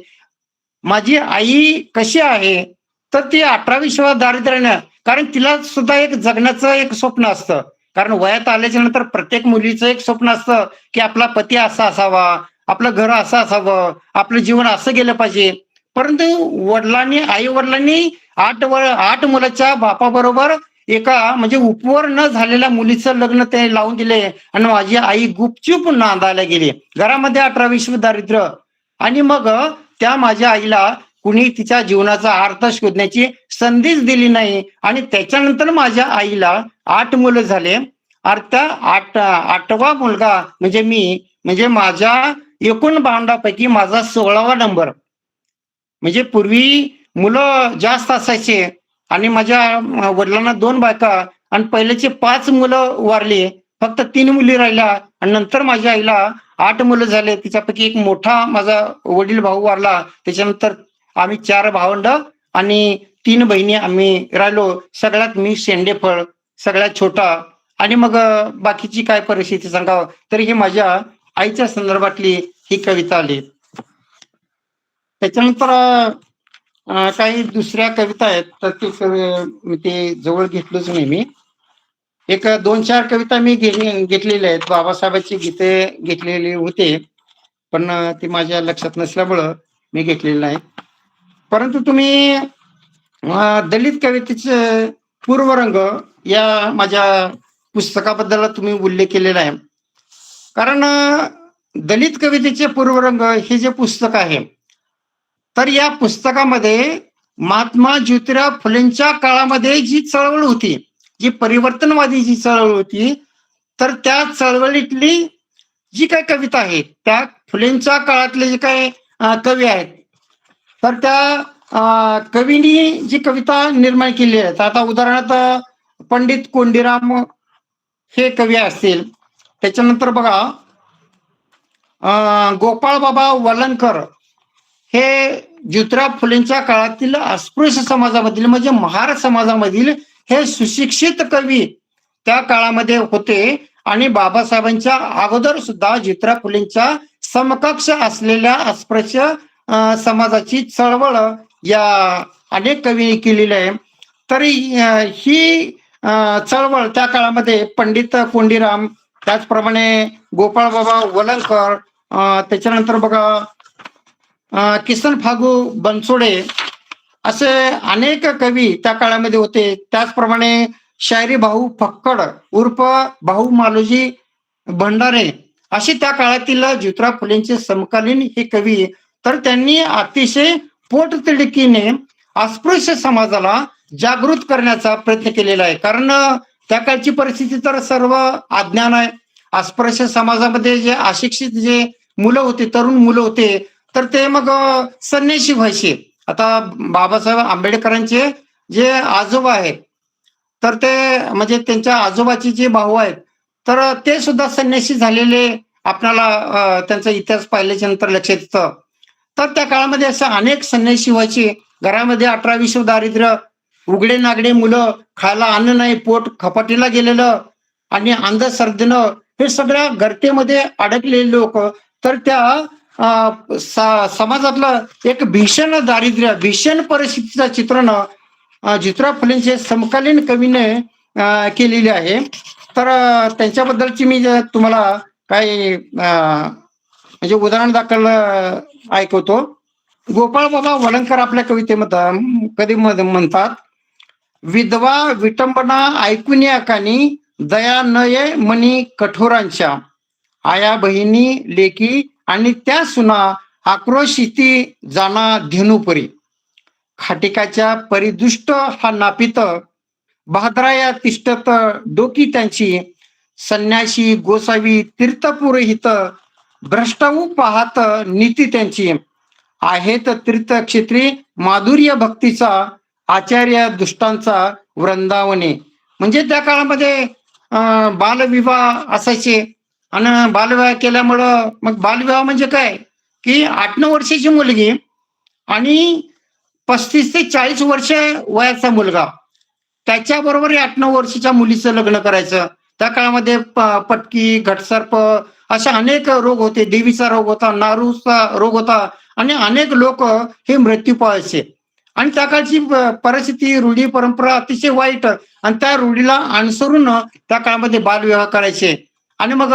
माझी आई कशी आहे? तर ती 18-20 दारिद्र्यानं कारण तिला सुद्धा एक जगण्याचं एक स्वप्न असतं. कारण वयात आल्याच्या नंतर प्रत्येक मुलीचं एक स्वप्न असतं, की आपला पती असा असावा, आपलं घर असं असावं, आपलं जीवन असं गेलं पाहिजे. परंतु आई-वडिलांनी 8 मुलाच्या बापाबरोबर एका म्हणजे उपवर न झालेल्या मुलीचं लग्न ते लावून दिले आणि माझी आई गुपचूप नांदायला गेली. घरामध्ये 18-20 दारिद्र्य आणि मग त्या माझ्या आईला कुणी तिच्या जीवनाचा अर्थ शोधण्याची संधीच दिली नाही आणि त्याच्यानंतर माझ्या आईला 8 मुलं झाले. त्या 8वा मुलगा म्हणजे मी, म्हणजे माझ्या एकूण भावंडापैकी माझा 16वा नंबर. म्हणजे पूर्वी मुलं जास्त असायचे आणि माझ्या वडिलांना 2 बायका आणि पहिल्याचे 5 मुलं वारली. फक्त 3 मुली राहिल्या आणि नंतर माझ्या आईला 8 मुलं झाले. तिच्यापैकी एक मोठा माझा वडील भाऊ वारला. त्याच्यानंतर आम्ही 4 भावंड आणि 3 बहिणी आम्ही राहिलो. सगळ्यात मी शेंडेफळ, सगळ्यात छोटा आणि मग बाकीची काय परिस्थिती सांगावं तर ही माझ्या आईच्या संदर्भातली ही कविता आली. त्याच्यानंतर काही दुसऱ्या कविता आहेत तर ते जवळ घेतलंच नाही मी. एक 2-4 कविता मी घेतलेल्या आहेत. बाबासाहेबांची गीते घेतलेली होते, पण ती माझ्या लक्षात नसल्यामुळं मी घेतलेली नाही. परंतु तुम्ही दलित कवितेचे पूर्वरंग या माझ्या पुस्तकाबद्दल तुम्ही उल्लेख केलेला आहे. कारण दलित कवितेचे पूर्वरंग हे जे पुस्तक आहे तर या पुस्तकामध्ये महात्मा ज्योतिराव फुलेंच्या काळामध्ये जी चळवळ होती, जी परिवर्तनवादी जी चळवळ होती, तर त्या चळवळीतली जी काही कविता आहे त्या फुलेंच्या काळातले जे काही कवी आहेत तर त्या कवींनी जी कविता निर्माण केली आहे. आता उदाहरणार्थ पंडित कोंडीराम हे कवी असतील. त्याच्यानंतर बघा गोपाळ बाबा वलंकर हे ज्योतिराव फुलेंच्या काळातील अस्पृश्य समाजामधील म्हणजे महार समाजामधील हे सुशिक्षित कवी त्या काळामध्ये होते आणि बाबासाहेबांच्या अगोदर सुद्धा ज्योतिराव फुलेंच्या समकक्ष असलेल्या अस्पृश्य समाजाची चळवळ या अनेक कवींनी केलेली आहे. तरी ही चळवळ त्या काळामध्ये पंडित कोंडीराम, त्याचप्रमाणे गोपाळ बाबा वलंकर, त्याच्यानंतर बघा किसन फागू बनसोडे असे अनेक कवी त्या काळामध्ये होते. त्याचप्रमाणे शायरी भाऊ फक्कड उर्फ भाऊ मालोजी भंडारे अशी त्या काळातील ज्योतिराव फुलेंचे समकालीन हे कवी. तर त्यांनी अतिशय पोटतिडकीने अस्पृश्य समाजाला जागृत करण्याचा प्रयत्न केलेला आहे. कारण त्या काळची परिस्थिती तर सर्व अज्ञान आहे. अस्पृश्य समाजामध्ये जे अशिक्षित जे मुलं होते, तरुण मुलं होते, तर ते मग संन्याशी व्हायचे. आता बाबासाहेब आंबेडकरांचे जे आजोबा आहेत तर ते म्हणजे त्यांच्या आजोबाचे जे भाऊ आहेत तर ते सुद्धा संन्यासी झालेले आपल्याला त्यांचा इतिहास पाहिल्याच्या नंतर लक्षात येतं. तर त्या काळामध्ये असं अनेक संन्यासी व्हायचे. घरामध्ये 18-20 दारिद्र्य, उघडे नागडे मुलं, खायला अन्न नाही, पोट खपाटीला गेलेलं आणि अंधश्रद्धेनं हे सगळ्या गर्तेमध्ये अडकलेले लोक तर त्या समाजातलं एक भीषण दारिद्र्य, भीषण परिस्थितीचं चित्रण ज्योतिराव फुलेंचे समकालीन कवीने केलेले आहे. तर त्यांच्याबद्दलची मी तुम्हाला काही म्हणजे उदाहरण दाखल ऐकवतो. गोपाळ बाबा वलंकर आपल्या कवितेमध्ये कधी म्हणतात, विधवा विटंबना ऐकून कानी दया नये मनी कठोरांच्या, आया बहिणी लेकी आणि त्या सुना आक्रोशिती जाना धेनुपरी, खाटिकाच्या परिदुष्ट हा नापित, भाद्राया तिष्ठत डोकी त्यांची, संन्याशी गोसावी तीर्थपुरोहित, भ्रष्टावू पाहत नीती त्यांची, आहेत तीर्थक्षेत्री माधुर्य भक्तीचा, आचार्य दुष्टांचा वृंदावने. म्हणजे त्या काळामध्ये बालविवाह असायचे आणि बालविवाह केल्यामुळं मग बालविवाह म्हणजे काय की 8-9 वर्षाची मुलगी आणि 35 ते 40 वर्ष वयाचा मुलगा त्याच्याबरोबर 8-9 वर्षाच्या मुलीचं लग्न करायचं. त्या काळामध्ये पटकी, घटसर्प अशा अनेक रोग होते. देवीचा रोग होता, नारूचा रोग होता आणि अनेक लोक हे मृत्यू पावायचे. आणि त्या काळची परिस्थिती, रूढी परंपरा अतिशय वाईट आणि त्या रूढीला अनुसरून त्या काळामध्ये बालविवाह करायचे. आणि मग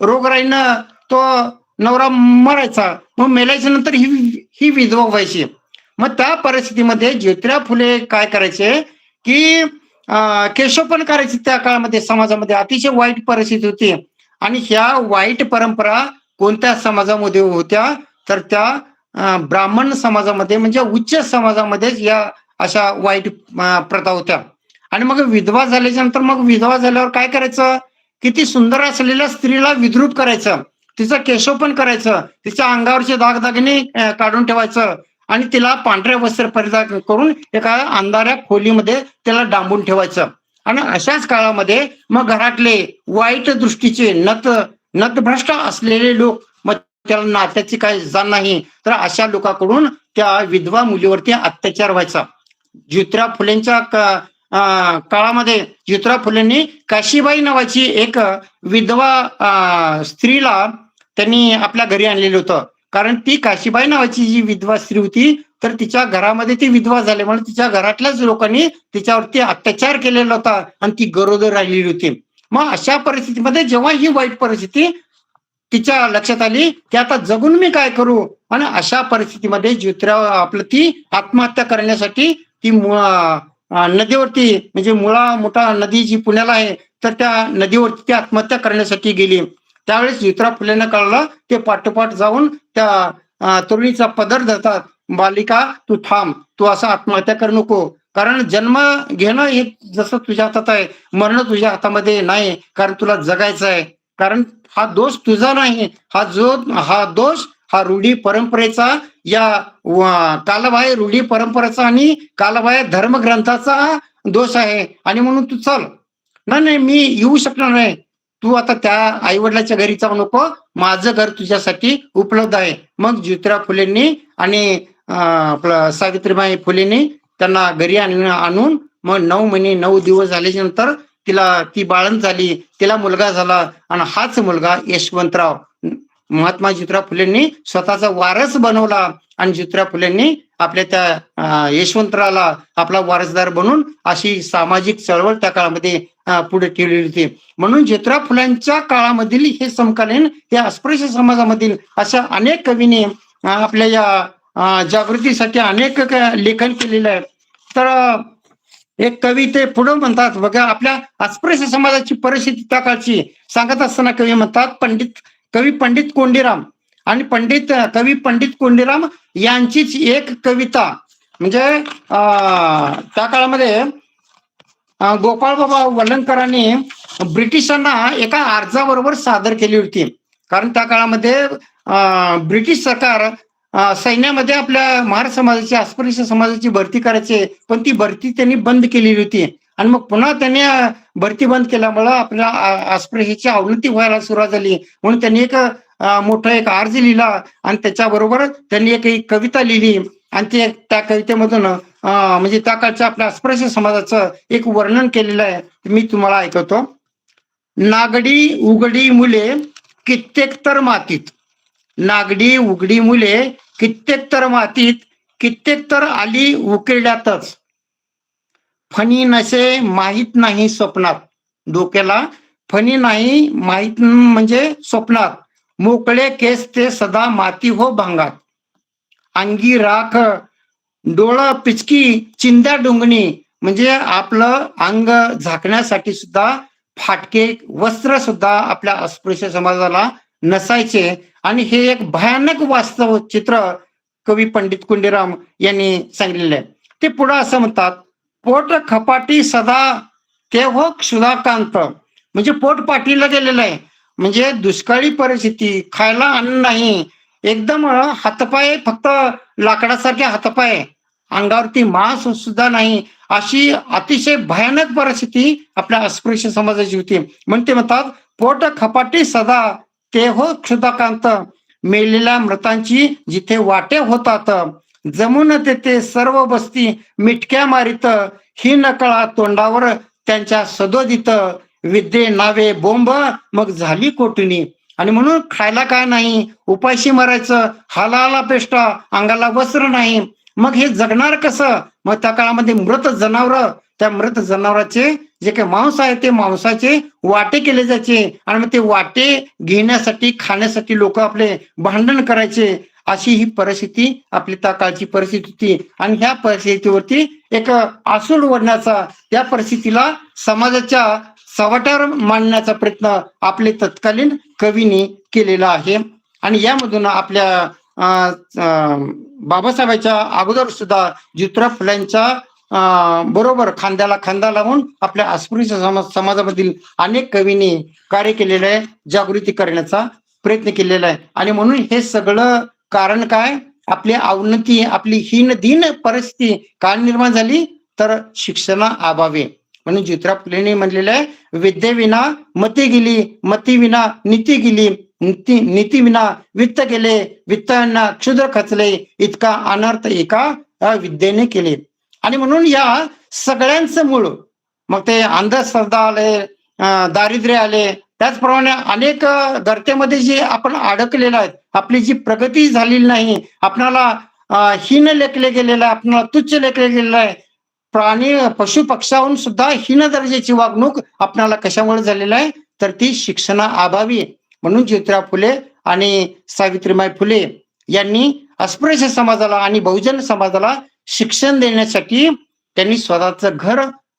रोगराईनं तो नवरा मरायचा, मग मेल्याच्या नंतर ही विधवा व्हायची. मग त्या परिस्थितीमध्ये ज्योतिराव फुले काय करायचे की केशवपण करायचे. त्या काळामध्ये समाजामध्ये अतिशय वाईट परिस्थिती होती. आणि ह्या वाईट परंपरा कोणत्या समाजामध्ये होत्या तर त्या ब्राह्मण समाजामध्ये म्हणजे उच्च समाजामध्येच या अशा वाईट प्रथा होत्या. आणि मग विधवा झाल्याच्या नंतर मग विधवा झाल्यावर काय करायचं, किती सुंदर असलेल्या स्त्रीला विद्रूप करायचं, तिचं केशवपण करायचं, तिच्या अंगावरचे दागदागिने काढून ठेवायचं आणि तिला पांढऱ्या वस्त्र परिधान करून एका अंधाऱ्या खोलीमध्ये त्याला डांबून ठेवायचं. आणि अशाच काळामध्ये मग घरातले वाईट दृष्टीचे नतभ्रष्ट असलेले लोक, मग त्याला नात्याची काही जाण नाही, तर अशा लोकांकडून त्या विधवा मुलीवरती अत्याचार व्हायचा. ज्योतिराव फुलेंच्या काळामध्ये ज्योतिराव फुलेंनी काशीबाई नावाची एक विधवा स्त्रीला त्यांनी आपल्या घरी आणलेलं होतं. कारण ती काशीबाई नावाची जी विधवा स्त्री होती तर तिच्या घरामध्ये ती विधवा झाल्यामुळे तिच्या घरातल्याच लोकांनी तिच्यावरती अत्याचार केलेला होता आणि ती गरोदर राहिलेली होती. मग अशा परिस्थितीमध्ये जेव्हा ही वाईट परिस्थिती तिच्या लक्षात आली की आता जगून मी काय करू, आणि अशा परिस्थितीमध्ये ज्योतिराव आपलं ती आत्महत्या करण्यासाठी ती नदीवरती म्हणजे मुळा मोठा नदी जी पुण्याला आहे तर त्या नदीवरती ती आत्महत्या करण्यासाठी गेली. त्यावेळेस ज्योतिराव फुलेंना कळलं, ते पाठोपाठ जाऊन त्या तरुणीचा पदर धरतात, बालिका तू थांब, तू असं आत्महत्या करू नको, कारण जन्म घेणं हे जसं तुझ्या हातात आहे, मरण तुझ्या हातामध्ये नाही, कारण तुला जगायचं आहे. कारण हा दोष तुझा नाही, हा दोष हा रूढी परंपरेचा, या कालबाह्य रूढी परंपरेचा आणि कालबाह्य धर्मग्रंथाचा दोष आहे. आणि म्हणून तू चल, नाही मी येऊ शकणार नाही, तू आता त्या आई वडिलाच्या घरी जाऊ नको, माझं घर तुझ्यासाठी उपलब्ध आहे. मग ज्योतिराव फुलेंनी आणि आपलं सावित्रीबाई फुलेंनी त्यांना घरी आणून मग 9 महिने 9 दिवस झाल्याच्या नंतर ती बाळंत झाली, तिला मुलगा झाला आणि हाच मुलगा यशवंतराव महात्मा ज्योतिराव फुलेंनी स्वतःचा वारस बनवला. आणि ज्योतिराव फुलेंनी आपल्या त्या यशवंतरावला आपला वारसदार बनून अशी सामाजिक चळवळ त्या काळामध्ये पुढे ठेवलेली होती. म्हणून ज्योतिराव फुल्यांच्या काळामधील हे समकालीन या अस्पृश्य समाजामधील अशा अनेक कवीने आपल्या या जागृतीसाठी अनेक लेखन केलेलं आहे. तर एक कवी ते पुढे म्हणतात बघा, आपल्या अस्पृश्य समाजाची परिस्थिती त्या काळची सांगत असताना कवी म्हणतात, कवी पंडित कोंडीराम आणि कवी पंडित कोंडीराम यांचीच एक कविता म्हणजे त्या काळामध्ये गोपाळ बाबा वलंकरांनी ब्रिटिशांना एका अर्जाबरोबर सादर केली होती. कारण त्या काळामध्ये ब्रिटिश सरकार सैन्यामध्ये आपल्या महार समाजाची, अस्पृश्य समाजाची भरती करायचे, पण ती भरती त्यांनी बंद केलेली होती. आणि मग पुन्हा त्यांनी भरती बंद केल्यामुळं आपल्या अस्पृश्याची अवनती व्हायला सुरुवात झाली. म्हणून त्यांनी एक मोठा एक अर्ज लिहिला आणि त्याच्याबरोबर त्यांनी एक कविता लिहिली. आणि त्या कवितेमधून म्हणजे त्या काळच्या आपल्या अस्पृश्य समाजाचं एक वर्णन केलेलं आहे, मी तुम्हाला ऐकवतो. नागडी उघडी मुले कित्येक तर मातीत, नागडी उघडी मुले कित्येक तर मातीत, कित्येक तर आली उकिरड्यातच. फणी नसे माहीत नाही स्वप्नात. डोक्याला फणी नाही माहीत म्हणजे स्वप्नात. मोकळे केस ते सदा माती हो भांगात. अंगी राख डोळं पिचकी चिंध्या डोंगणी, म्हणजे आपलं अंग झाकण्यासाठी सुद्धा फाटके वस्त्र सुद्धा आपल्या अस्पृश्य समाजाला नसायचे. आणि हे एक भयानक वास्तव चित्र कवी पंडित कुंडीराम यांनी सांगितलेलं आहे. ते पुढे असं म्हणतात, पोट खपाटी सदा ते हो क्षुधाकांत. म्हणजे पोट पाठीला गेलेलं आहे, म्हणजे दुष्काळी परिस्थिती, खायला अन्न नाही, एकदम हातपाय फक्त लाकडासारखे हातपाय, अंगावरती मांस सुद्धा नाही, अशी अतिशय भयानक परिस्थिती आपल्या अस्पृश्य समाजाची होती. म्हणून ते म्हणतात, पोट खपाटी सदा ते हो क्षुधाकांत. मेलेल्या मृतांची जिथे वाटे होतात, जमून तेथे सर्व बसती मिटक्या मारित. ही नकळा तोंडावर त्यांच्या सदोदित, विद्ये नावे बोंब मग झाली कोटणी. आणि म्हणून खायला काय नाही, उपाशी मरायचं, हालाला पेष्टा, अंगाला वस्त्र नाही, मग हे जगणार कसं? मग त्या काळामध्ये मृत जनावर, त्या मृत जनावराचे जे काही मांस आहे ते मांसाचे वाटे केले जायचे. आणि मग ते वाटे घेण्यासाठी खाण्यासाठी लोक आपले भांडण करायचे. अशी ही परिस्थिती आपली त्या काळची परिस्थिती होती. आणि ह्या परिस्थितीवरती एक आसूड ओढण्याचा, त्या परिस्थितीला समाजाच्या चव्हाट्यावर मांडण्याचा प्रयत्न आपले तत्कालीन कवींनी केलेला आहे. आणि यामधून आपल्या बाबासाहेबांच्या अगोदर सुद्धा ज्योतिराव फुल्यांच्या बरोबर खांद्याला खांदा लावून आपल्या अस्पृश्य समाजामधील अनेक कवींनी कार्य केलेलं आहे, जागृती करण्याचा प्रयत्न केलेला आहे. आणि म्हणून हे सगळं कारण काय? आपली अवनती, आपली हीन दीन परिस्थिती काय निर्माण झाली? तर शिक्षणाअभावी. म्हणून ज्योतिराव फुलेंनी म्हणलेलं आहे, विद्येविना मती गेली, मती विना नीती गेली, नीती विना वित्त गेले, वित्तांना क्षुद्र खचले, इतका अनर्थ एका विद्येने केले. आणि म्हणून या सगळ्यांचं मूळ, मग ते अंधश्रद्धा आले, दारिद्र्य आले, त्याचप्रमाणे अनेक गर्तेमध्ये जे आपण अडकलेलो आहेत, आपली जी प्रगती झालेली नाही, आपणाला हीन लेखले गेलेलं आहे, आपणाला तुच्छ लेखले गेलेलं आहे, प्राणी पशु पक्षाहून सुद्धा हीन दर्जाची वागणूक आपणाला कशामुळे झालेलं आहे? तर ती शिक्षणाअभावी. म्हणून ज्योतिराव फुले आणि सावित्रीबाई फुले यांनी अस्पृश्य समाजाला आणि बहुजन समाजाला शिक्षण देण्यासाठी त्यांनी स्वतःचं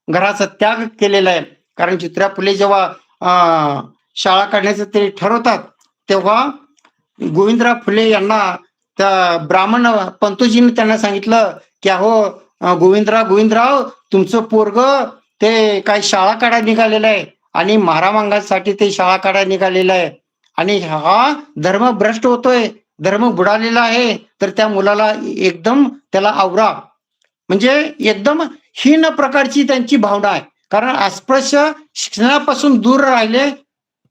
घराचा त्याग केलेला आहे. कारण ज्योतिराव फुले जेव्हा शाळा काढण्याचं ते ठरवतात, तेव्हा गोविंदराव फुले यांना त्या ब्राह्मण पंतोजीने त्यांना सांगितलं की अहो गोविंदराव तुमचं पोरग ते काही शाळा काढायला निघालेलं आहे आणि मारामांगासाठी ते शाळा काढायला निघालेलं आहे, आणि हा धर्म भ्रष्ट होतोय, धर्म बुडालेला आहे, तर त्या मुलाला एकदम त्याला आवरा. म्हणजे एकदम हीन प्रकारची त्यांची भावना आहे. कारण अस्पृश्य शिक्षणापासून दूर राहिले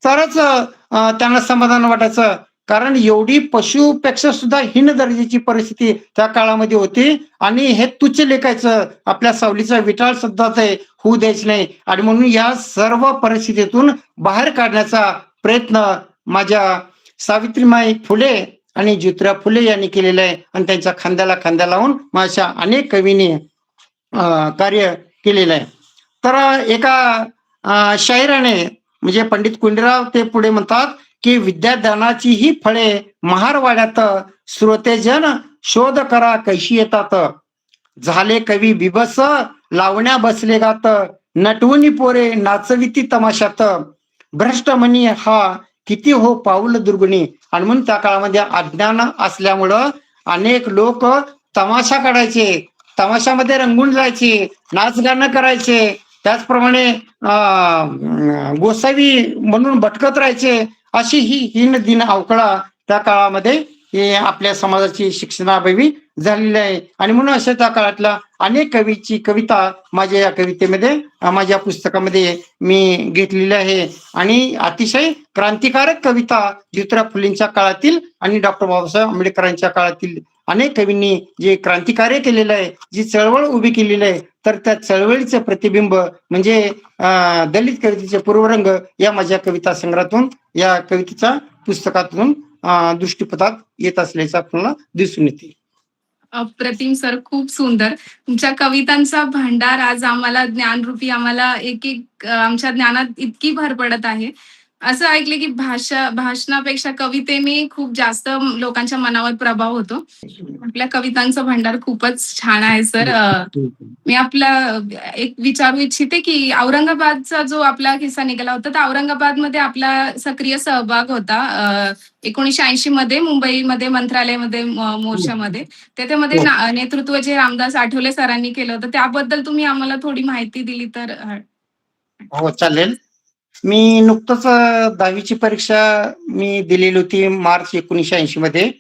तरच त्यांना समाधान वाटायचं. कारण एवढी पशुपेक्षा सुद्धा हीन दर्जाची परिस्थिती त्या काळामध्ये होती. आणि हे तुच्छ लेखायचं, आपल्या सावलीचा विटाळ सुद्धा ते होऊ द्यायचं नाही. आणि म्हणून या सर्व परिस्थितीतून बाहेर काढण्याचा प्रयत्न माझ्या सावित्रीबाई फुले आणि ज्योतिराव फुले यांनी केलेलं आहे. आणि त्यांच्या खांद्याला खांदा लावून माझ्या अनेक कवींनी कार्य केलेलं आहे. तर एका शाहिराने, म्हणजे पंडित कुंडीराव ते पुढे म्हणतात की विद्यादानाची ही फळे महारवाड्यात, श्रोतेजन शोध करा कैशी येतात. झाले कवी बिबस लावण्या बसले गात, नटवणी पोरे नाचविती तमाशात. भ्रष्ट म्हणी हा किती हो पाऊल दुर्गुणी. आणि म्हणून त्या काळामध्ये अज्ञान असल्यामुळं अनेक लोक तमाशा काढायचे, तमाशामध्ये रंगून जायचे, नाच गाणं करायचे, त्याचप्रमाणे गोसावी म्हणून भटकत राहायचे. अशी ही हीन दिन अवकळा त्या काळामध्ये आपल्या समाजाची शिक्षणाअभावी झालेली आहे. आणि म्हणून अशा त्या काळातल्या अनेक कवीची कविता माझ्या या कवितेमध्ये, माझ्या पुस्तकामध्ये मी घेतलेली आहे. आणि अतिशय क्रांतिकारक कविता ज्योतिराव फुलेंच्या काळातील आणि डॉक्टर बाबासाहेब आंबेडकरांच्या काळातील अनेक कवींनी जे क्रांतिकार्य केलेलं आहे, जी चळवळ उभी केलेली आहे, तर त्या चळवळीचं प्रतिबिंब म्हणजे दलित कवितेचे पूर्वरंग या माझ्या कविता संग्रहातून, या कवितेच्या पुस्तकातून दृष्टीपथात येत असल्याचं आपल्याला दिसून येते. अप्रतिम सर, खूप सुंदर. तुमच्या कवितांचा भांडार आज आम्हाला ज्ञानरूपी आम्हाला एक आमच्या ज्ञानात इतकी भर पडत आहे. असं ऐकले की भाषणापेक्षा कवितेने खूप जास्त लोकांच्या मनावर प्रभाव होतो. आपल्या कवितांचा भांडार खूपच छान आहे सर. मी आपला एक विचारू इच्छिते की औरंगाबादचा जो आपला किस्सा निघाला होता, तर औरंगाबादमध्ये आपला सक्रिय सहभाग होता. 1980 मध्ये मुंबईमध्ये मंत्रालयामध्ये मोर्चामध्ये. त्याच्यामध्ये नेतृत्व जे रामदास आठवले सरांनी केलं होतं, त्याबद्दल तुम्ही आम्हाला थोडी माहिती दिली तर हो, चालेल. मी नुकतंच 10वीची परीक्षा मी दिलेली होती मार्च 1980 मध्ये.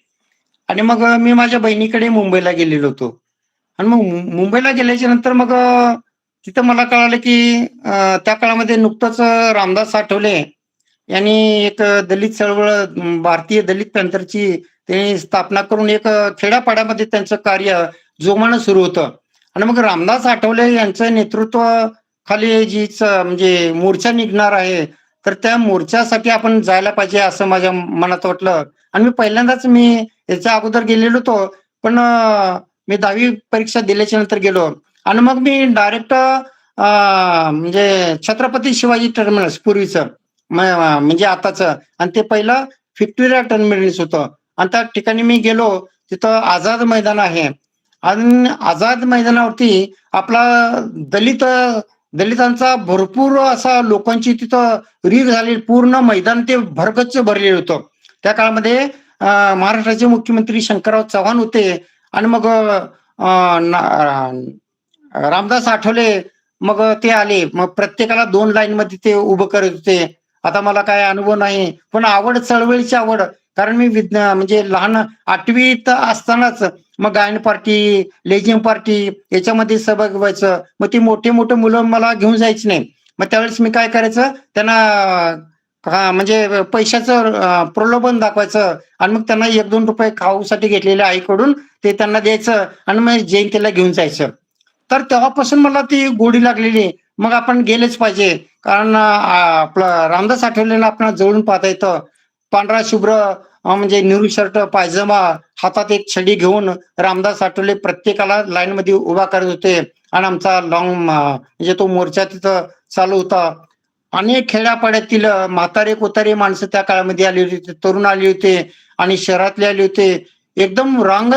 आणि मग मी माझ्या बहिणीकडे मुंबईला गेलेलो होतो. आणि मग मुंबईला गेल्याच्या नंतर मग तिथं मला कळालं की त्या काळामध्ये नुकतंच रामदास आठवले यांनी एक दलित चळवळ, भारतीय दलित पॅंथरची त्यांनी स्थापना करून एक खेड्यापाड्यामध्ये त्यांचं कार्य जोमानं सुरू होतं. आणि मग रामदास आठवले यांचं नेतृत्व खाली जीच म्हणजे मोर्चा निघणार आहे, तर त्या मोर्चासाठी आपण जायला पाहिजे असं माझ्या मनात वाटलं. आणि मी पहिल्यांदाच याच्या अगोदर गेलेलो होतो, पण मी 10वी परीक्षा दिल्याच्या नंतर गेलो. आणि मग मी डायरेक्ट म्हणजे छत्रपती शिवाजी टर्मिनस पूर्वीचं म्हणजे आताचं, आणि ते पहिलं व्हिक्टोरिया टर्मिनस होतं. आणि त्या ठिकाणी मी गेलो, तिथं आझाद मैदान आहे. आणि आझाद मैदानावरती आपला दलितांचा भरपूर असा लोकांची तिथं रीघ झाली. पूर्ण मैदान ते भरगच्च भरलेलं होतं. त्या काळामध्ये महाराष्ट्राचे मुख्यमंत्री शंकरराव चव्हाण होते. आणि मग रामदास आठवले मग ते आले. मग प्रत्येकाला 2 लाईन मध्ये ते उभं करत होते. आता मला काय अनुभव नाही, पण आवड, चळवळीची आवड. कारण मी म्हणजे लहान 8वीत असतानाच मग गायन पार्टी, लेझिम पार्टी याच्यामध्ये सहभाग व्हायचं. मग ती मोठे मुलं मला घेऊन जायची नाही. मग त्यावेळेस मी काय करायचं, त्यांना म्हणजे पैशाचं प्रलोभन दाखवायचं. आणि मग त्यांना 1-2 रुपये खाऊसाठी घेतलेले आईकडून ते त्यांना द्यायचं आणि मग जयंतीला घेऊन जायचं. तर तेव्हापासून मला ती गोडी लागलेली. मग आपण गेलेच पाहिजे, कारण आपलं रामदास आठवलेला आपल्याला जवळून पाहता येतं. पांढरा शुभ्र म्हणजे नेहरू शर्ट, पायजमा, हातात एक छडी घेऊन रामदास आठवले प्रत्येकाला लाईन मध्ये उभा करत होते. आणि आमचा म्हणजे तो मोर्चा तिथं चालू होता. अनेक खेड्यापाड्यातील म्हातारे कोतारे माणसं त्या काळामध्ये आली होती, तरुण आले होते आणि शहरातले आले होते. एकदम रांग,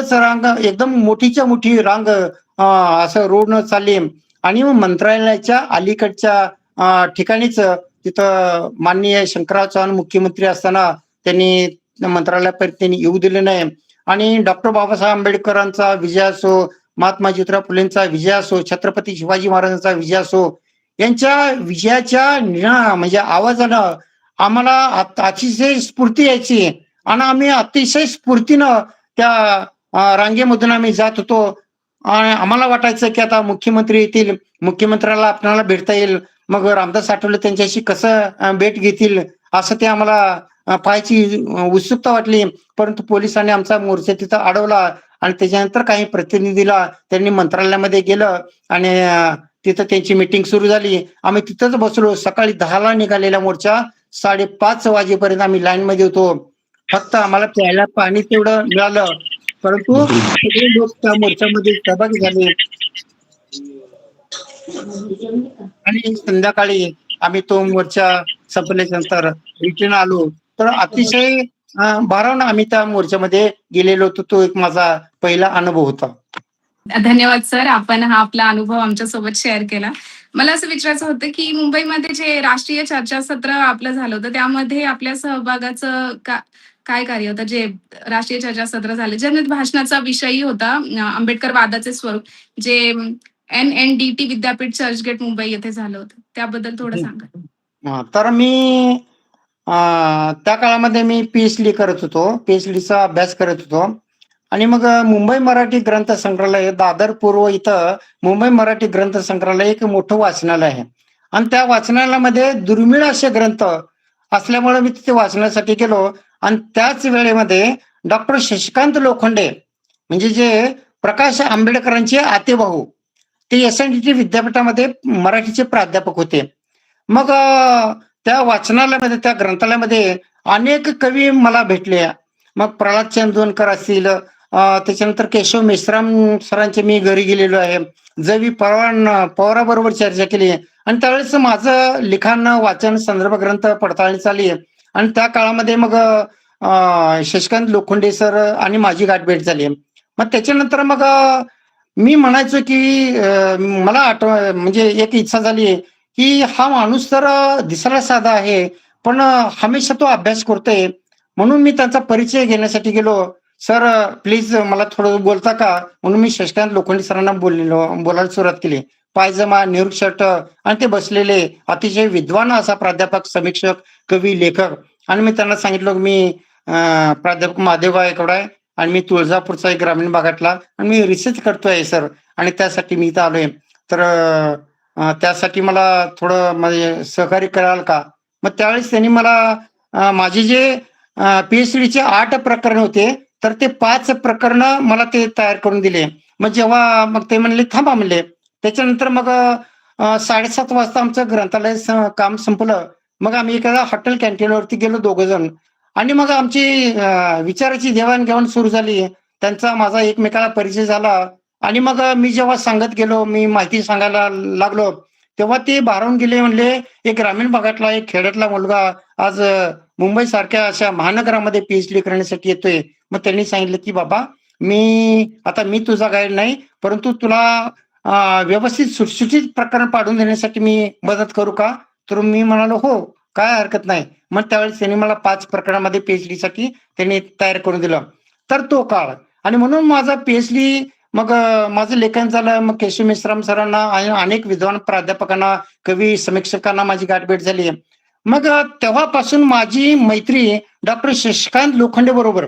एकदम मोठीच्या मोठी रांग असं रोडनं चालली. आणि मग मंत्रालयाच्या अलीकडच्या ठिकाणीच तिथं माननीय शंकरराव चव्हाण मुख्यमंत्री असताना त्यांनी मंत्रालयापर्यंत त्यांनी येऊ दिले नाही. आणि डॉक्टर बाबासाहेब आंबेडकरांचा विजय असो, महात्मा ज्योतिराव फुलेंचा विजय असो, छत्रपती शिवाजी महाराजांचा विजय असो, यांच्या विजयाच्या म्हणजे आवाजानं आम्हाला अतिशय स्फूर्ती यायची. आणि आम्ही अतिशय स्फूर्तीनं त्या रांगेमधून आम्ही जात होतो. आणि आम्हाला वाटायचं की आता मुख्यमंत्री येतील, मुख्यमंत्र्याला आपल्याला भेटता येईल. मग रामदास आठवले त्यांच्याशी कसं भेट घेतील असं ते आम्हाला पाहायची उत्सुकता वाटली. परंतु पोलिसांनी आमचा मोर्चा तिथं अडवला. आणि त्याच्यानंतर काही प्रतिनिधीला त्यांनी मंत्रालयामध्ये गेलं आणि तिथं त्यांची मीटिंग सुरू झाली. आम्ही तिथंच बसलो. सकाळी 10ला निघालेला मोर्चा 5:30 वाजेपर्यंत आम्ही लाईन मध्ये होतो. फक्त आम्हाला प्यायला पाणी तेवढं मिळालं, परंतु सगळे लोक त्या मोर्चामध्ये सहभागी झाले. आणि संध्याकाळी आम्ही तो मोर्चा संपल्याच्या नंतर रिटर्न आलो. तर अतिशय भारावून आम्ही त्या मोर्चामध्ये गेलेलो होतो. तो एक माझा पहिला अनुभव होता. धन्यवाद सर, आपण हा आपला अनुभव आमच्यासोबत शेअर केला. मला असं विचारायचं होतं की मुंबईमध्ये जे राष्ट्रीय चर्चासत्र आपलं झालं होतं, त्यामध्ये आपल्या सहभागाचं काय कार्य होतं? जे राष्ट्रीय चर्चासत्र झाले, ज्यामध्ये भाषणाचा विषयही होता आंबेडकर वादाचे स्वरूप, जे NNDT विद्यापीठ चर्चगेट मुंबई येथे झालं होतं, त्याबद्दल थोडं सांगा. तर मी त्या काळामध्ये मी PhD करत होतो. PhDचा अभ्यास करत होतो. आणि मग मुंबई मराठी ग्रंथ संग्रहालय, दादर पूर्व इथं मुंबई मराठी ग्रंथ संग्रहालय एक मोठं वाचनालय आहे. आणि त्या वाचनालयामध्ये दुर्मिळ असे ग्रंथ असल्यामुळे मी तिथे वाचण्यासाठी गेलो. आणि त्याच वेळेमध्ये डॉक्टर शशिकांत लोखंडे म्हणजे जे प्रकाश आंबेडकरांचे आतेभाऊ, ते SNDT विद्यापीठामध्ये मराठीचे प्राध्यापक होते. मग त्या वाचनालयामध्ये, त्या ग्रंथालयामध्ये अनेक कवी मला भेटले. मग प्रल्हाद चंदोनकर असतील, त्याच्यानंतर केशव मेश्राम सरांचे मी घरी गेलेलो आहे. जवी पवाराबरोबर चर्चा केली आहे आणि त्यावेळेस माझं लिखाण, वाचन, संदर्भ ग्रंथ पडताळणी चालली आहे आणि त्या काळामध्ये मग शशिकांत लोखंडे सर आणि माझी गाठभेट झाली आहे. मग त्याच्यानंतर मग मी म्हणायचो की मला म्हणजे एक इच्छा झाली आहे की हा माणूस तर दिसायला साधा आहे, पण हमेशा तो अभ्यास करतोय. म्हणून मी त्यांचा परिचय घेण्यासाठी गेलो. सर प्लीज मला थोडं बोलता का? म्हणून मी शशिकांत लोखंडे सरांना बोलायला सुरुवात केली. पायजमा, निवृत्त शर्ट आणि ते बसलेले अतिशय विद्वान असा प्राध्यापक, समीक्षक, कवी, लेखक. आणि मी त्यांना सांगितलं की मी प्राध्यापक महादेव गायकवाड आहे आणि मी तुळजापूरचा एक ग्रामीण भागातला आणि मी रिसर्च करतोय सर, आणि त्यासाठी मी इथं आलोय. तर त्यासाठी मला थोडं म्हणजे सहकार्य कराल का? मग त्यावेळेस त्यांनी मला माझे जे पीएचडीचे 8 प्रकरण होते, तर ते 5 प्रकरण मला ते तयार करून दिले. मग जेव्हा मग ते म्हणले थांबा म्हणले. त्याच्यानंतर मग 7:30 वाजता आमचं ग्रंथालय काम संपलं. मग आम्ही एखाद्या हॉटेल कॅन्टीनवरती गेलो 2 जण आणि मग आमची विचाराची देवाणघेवाण सुरू झाली. त्यांचा माझा एकमेकाला परिचय झाला आणि मग मी जेव्हा सांगत गेलो, मी माहिती सांगायला लागलो, तेव्हा ते भारावून गेले. म्हणले, एक ग्रामीण भागातला, एक खेड्यातला मुलगा आज मुंबई सारख्या अशा महानगरामध्ये पीएचडी करण्यासाठी येतोय. मग त्यांनी सांगितलं की बाबा, मी तुझा गाईड नाही, परंतु तुला व्यवस्थित सुटसुटीत प्रकरण पाडून देण्यासाठी मी मदत करू का? तर मी म्हणालो हो, काय हरकत नाही. मग त्यावेळेस त्यांनी मला 5 प्रकरणामध्ये पीएचडी साठी त्यांनी तयार करून दिलं. तर तो काळ, आणि म्हणून माझा पीएचडी मग माझं लेखन झालं. मग केशव मेश्राम सरांना आणि अनेक विद्वान प्राध्यापकांना, कवी, समीक्षकांना माझी गाठभेट झाली. मग तेव्हापासून माझी मैत्री डॉक्टर शशिकांत लोखंडे बरोबर,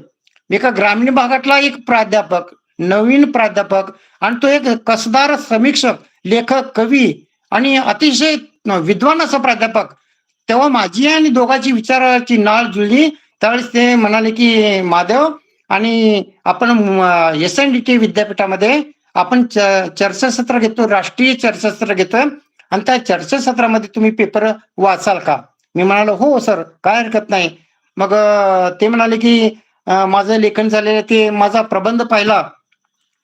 एका ग्रामीण भागातला एक प्राध्यापक, नवीन प्राध्यापक, आणि तो एक कसदार समीक्षक, लेखक, कवी आणि अतिशय विद्वान असा प्राध्यापक. तेव्हा माझी आणि दोघांची विचाराची नाळ जुळली. त्यावेळेस ते म्हणाले की महादेव, आणि आपण SNDT विद्यापीठामध्ये आपण चर्चासत्र घेतो, राष्ट्रीय चर्चासत्र घेतोय, आणि त्या चर्चासत्रामध्ये तुम्ही पेपर वाचाल का? मी म्हणालो हो सर, काय हरकत नाही. मग ते म्हणाले की माझं लेखन झालेलं, ते माझा प्रबंध पाहिला,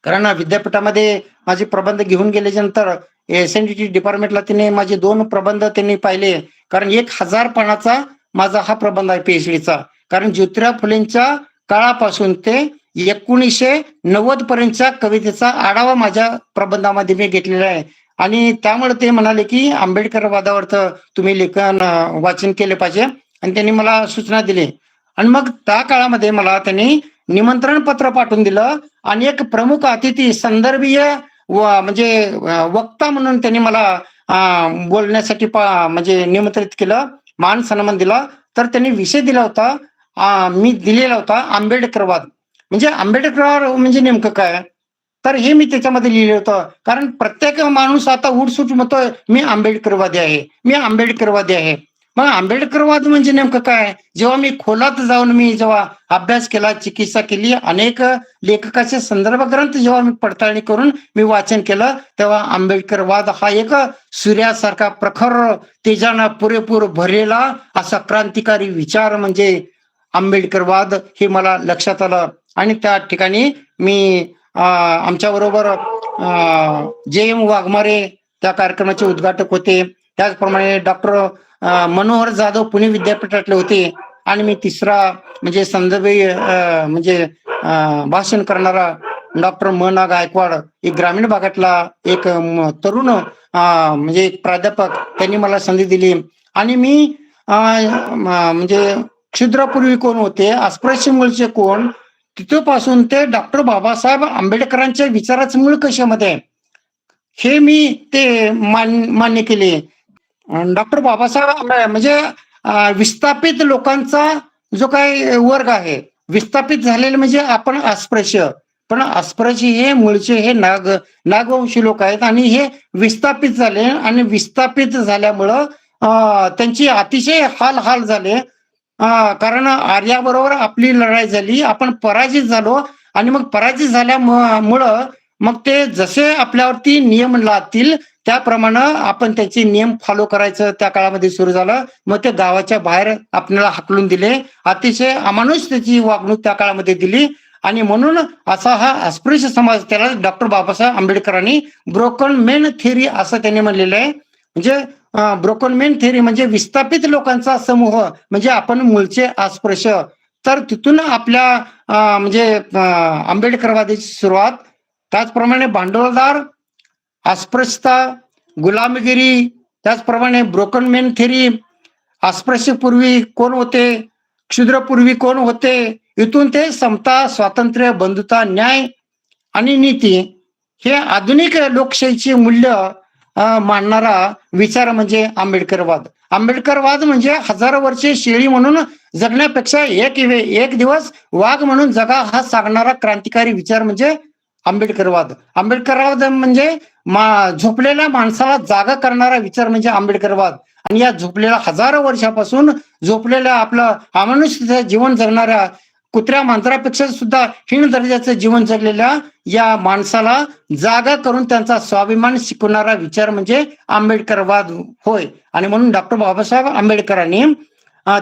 कारण विद्यापीठामध्ये माझे प्रबंध घेऊन गेल्याच्या नंतर SNDT डिपार्टमेंटला त्यांनी माझे 2 प्रबंध त्यांनी पाहिले. कारण 1000 पानाचा माझा हा प्रबंध आहे पीएचडीचा. कारण ज्योतिराव फुलेंच्या काळापासून ते 1990 पर्यंतच्या कवितेचा आढावा माझ्या प्रबंधामध्ये मी घेतलेला आहे. आणि त्यामुळे ते म्हणाले की आंबेडकर वादावर तुम्ही लेखन वाचन केले पाहिजे, आणि त्यांनी मला सूचना दिली. आणि मग त्या काळामध्ये मला त्यांनी निमंत्रण पत्र पाठवून दिलं आणि एक प्रमुख अतिथी, संदर्भीय म्हणजे वक्ता म्हणून त्यांनी मला बोलण्यासाठी म्हणजे निमंत्रित केलं, मान सन्मान दिला. तर त्यांनी विषय दिला होता, मी दिलेला होता आंबेडकरवाद. म्हणजे आंबेडकर म्हणजे नेमकं काय, तर हे मी त्याच्यामध्ये लिहिलं होतं. कारण प्रत्येक माणूस आता उठसूट म्हणतोय मी आंबेडकरवादी आहे, मी आंबेडकरवादी आहे. मग आंबेडकरवाद म्हणजे नेमकं काय? जेव्हा मी खोलात जाऊन मी जेव्हा अभ्यास केला, चिकित्सा केली, अनेक लेखकाचे संदर्भ ग्रंथ जेव्हा मी पडताळणी करून मी वाचन केलं, तेव्हा आंबेडकरवाद हा एक सूर्यासारखा प्रखर तेजानं पुरेपूर भरलेला असा क्रांतिकारी विचार म्हणजे आंबेडकरवाद, हे मला लक्षात आलं. आणि त्या ठिकाणी मी आमच्या बरोबर JM वाघमारे त्या कार्यक्रमाचे उद्घाटक होते. त्याचप्रमाणे डॉक्टर मनोहर जाधव पुणे विद्यापीठातले होते. आणि मी तिसरा म्हणजे संदर्भी म्हणजे भाषण करणारा डॉक्टर ना गायकवाड, एक ग्रामीण भागातला एक तरुण म्हणजे एक प्राध्यापक, त्यांनी मला संधी दिली. आणि मी म्हणजे क्षुद्रपूर्वी कोण होते, अस्पृश्य मूळचे कोण, तिथपासून ते डॉक्टर बाबासाहेब आंबेडकरांच्या विचाराचं मूळ कशामध्ये आहे, हे मी ते मान्य केले. डॉक्टर बाबासाहेब म्हणजे विस्थापित लोकांचा जो काही वर्ग आहे, विस्थापित झालेले म्हणजे आपण अस्पृश्य, पण अस्पृश्य हे मूळचे हे नागवंशी लोक आहेत आणि हे विस्थापित झाले. आणि विस्थापित झाल्यामुळं त्यांची अतिशय हाल झाले. कारण आर्याबरोबर आपली लढाई झाली, आपण पराजित झालो. आणि मग पराजित झाल्यामुळं मग ते जसे आपल्यावरती नियम लादतील त्याप्रमाणे आपण त्याचे नियम फॉलो करायचं त्या काळामध्ये सुरू झालं. मग ते गावाच्या बाहेर आपल्याला हाकलून दिले. अतिशय अमानुष त्याची वागणूक त्या काळामध्ये दिली आणि म्हणून असा हा अस्पृश्य समाज, त्याला डॉक्टर बाबासाहेब आंबेडकरांनी ब्रोकन मेन थेअरी असं त्यांनी म्हणलेलं आहे. म्हणजे ब्रोकन मेन थेअरी म्हणजे विस्थापित लोकांचा समूह, म्हणजे आपण मूळचे अस्पृश्य. तर तिथून आपल्या म्हणजे आंबेडकरवादीची सुरुवात. त्याचप्रमाणे भांडवलदार, अस्पृश्यता, गुलामगिरी, त्याचप्रमाणे ब्रोकन मेन थेअरी, अस्पृश्य पूर्वी कोण होते, क्षुद्रपूर्वी कोण होते, इथून ते समता, स्वातंत्र्य, बंधुता, न्याय आणि नीती हे आधुनिक लोकशाहीची मूल्य मानणारा विचार म्हणजे आंबेडकरवाद. आंबेडकरवाद म्हणजे हजारो वर्षे शेळी म्हणून जगण्यापेक्षा एक दिवस वाघ म्हणून जगा हा सांगणारा क्रांतिकारी विचार म्हणजे आंबेडकरवाद. आंबेडकरवाद म्हणजे झोपलेल्या माणसाला जागा करणारा विचार म्हणजे आंबेडकरवाद. आणि या झोपलेल्या हजारो वर्षापासून झोपलेल्या आपलं अमानुष्य जीवन जगणाऱ्या कुत्र्या मांजरापेक्षा सुद्धा हीन दर्जाचं जीवन जगलेल्या या माणसाला जागा करून त्यांचा स्वाभिमान शिकवणारा विचार म्हणजे आंबेडकरवाद होय. आणि म्हणून डॉक्टर बाबासाहेब आंबेडकरांनी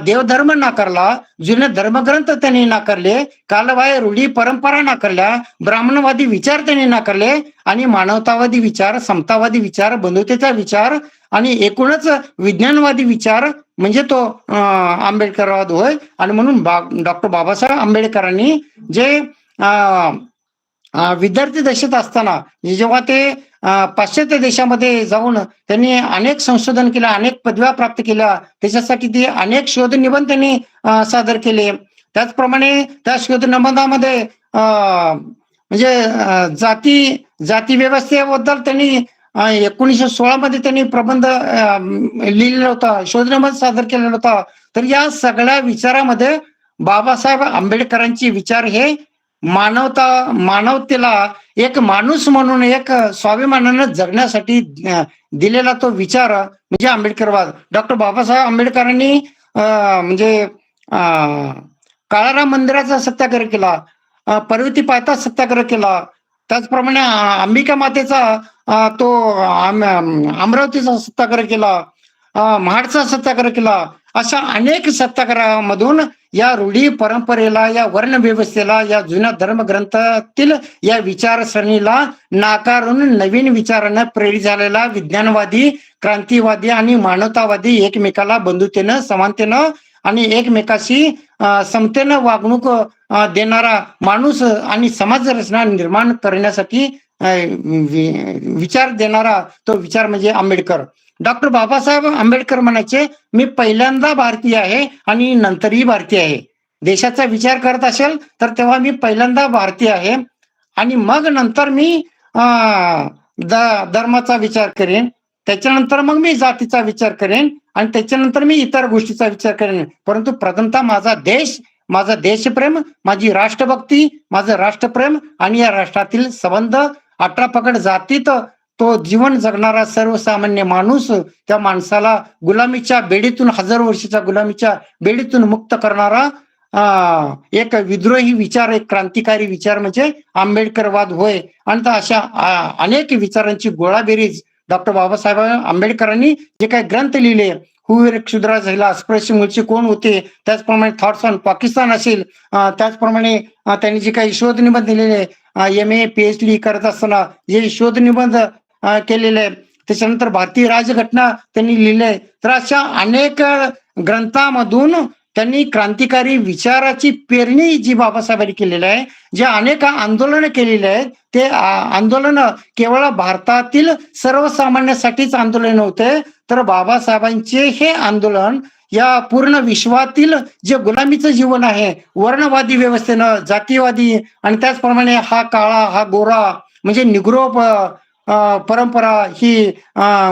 देवधर्म नाकारला, जुने धर्मग्रंथ त्यांनी नाकारले, कालबाह्य रूढी परंपरा नाकारल्या, ब्राह्मणवादी विचार त्यांनी नाकारले आणि मानवतावादी विचार, समतावादी विचार, बंधुतेचा विचार आणि एकूणच विज्ञानवादी विचार म्हणजे तो आंबेडकरवाद होय. आणि म्हणून डॉक्टर बाबासाहेब आंबेडकरांनी जे विद्यार्थी दशेत असताना जेव्हा ते पाश्चात्य देशामध्ये जाऊन त्यांनी अनेक संशोधन केलं, अनेक पदव्या प्राप्त केल्या, त्याच्यासाठी ते अनेक शोध निबंध त्यांनी सादर केले. त्याचप्रमाणे त्या शोध निबंधामध्ये म्हणजे जाती व्यवस्थेबद्दल त्यांनी 1916 मध्ये त्यांनी प्रबंध लिहिलेला होता, शोध निबंध सादर केलेला होता. तर या सगळ्या विचारामध्ये बाबासाहेब आंबेडकरांचे विचार हे मानवतेला एक माणूस म्हणून एक स्वाभिमानानं जगण्यासाठी दिलेला तो विचार म्हणजे आंबेडकरवाद. डॉक्टर बाबासाहेब आंबेडकरांनी म्हणजे काळाराम मंदिराचा सत्याग्रह केला, पर्वती पायथा सत्याग्रह केला, त्याचप्रमाणे अंबिका मातेचा तो अमरावतीचा सत्याग्रह केला, महाडचा सत्याग्रह केला. अशा अनेक सत्याग्रहामधून या रूढी परंपरेला, या वर्ण व्यवस्थेला, या जुन्या धर्मग्रंथातील या विचारसरणीला नाकारून नवीन विचारानं प्रेरित झालेला विज्ञानवादी, क्रांतीवादी आणि मानवतावादी एकमेकाला बंधुतेनं, समानतेनं आणि एकमेकाशी समतेनं वागणूक देणारा माणूस आणि समाज रचना निर्माण करण्यासाठी विचार देणारा तो विचार म्हणजे आंबेडकर. डॉक्टर बाबासाहेब आंबेडकर म्हणायचे, मी पहिल्यांदा भारतीय आहे आणि नंतरही भारतीय आहे. देशाचा विचार करत असेल तर तेव्हा मी पहिल्यांदा भारतीय आहे आणि मग नंतर मी धर्माचा विचार करेन, त्याच्यानंतर मग मी जातीचा विचार करेन आणि त्याच्यानंतर मी इतर गोष्टीचा विचार करेन. परंतु प्रथमतः माझा देश, माझं देशप्रेम, माझी राष्ट्रभक्ती, माझं राष्ट्रप्रेम आणि या राष्ट्रातील संबंध, 18 पगड जातीत तो जीवन जगणारा सर्वसामान्य माणूस, त्या माणसाला गुलामीच्या बेडीतून, हजारो वर्षाच्या गुलामीच्या बेडीतून मुक्त करणारा एक विद्रोही विचार, एक क्रांतिकारी विचार म्हणजे आंबेडकरवाद होय. आणि अशा अनेक विचारांची गोळाबेरीज डॉक्टर बाबासाहेब आंबेडकरांनी जे काही ग्रंथ लिहिले, हुवीर क्षुद्रा झाला, अस्पृश्य मूळचे कोण होते, त्याचप्रमाणे थॉट्स ऑन पाकिस्तान असेल, त्याचप्रमाणे त्यांनी जे काही शोध निबंध दिलेले, MA PhD करत असताना जे शोध निबंध केलेले आहे, त्याच्यानंतर भारतीय राजघटना त्यांनी लिहिले. तर अशा अनेक ग्रंथामधून त्यांनी क्रांतिकारी विचाराची पेरणी जी बाबासाहेबांनी केलेली आहे, जे अनेक आंदोलन केलेले आहेत, ते आंदोलन केवळ भारतातील सर्वसामान्यांसाठीच आंदोलन होते, तर बाबासाहेबांचे हे आंदोलन या पूर्ण विश्वातील जे गुलामीचं जीवन आहे, वर्णवादी व्यवस्थेनं, जातीवादी आणि त्याचप्रमाणे हा काळा, हा गोरा म्हणजे निग्रो परंपरा, ही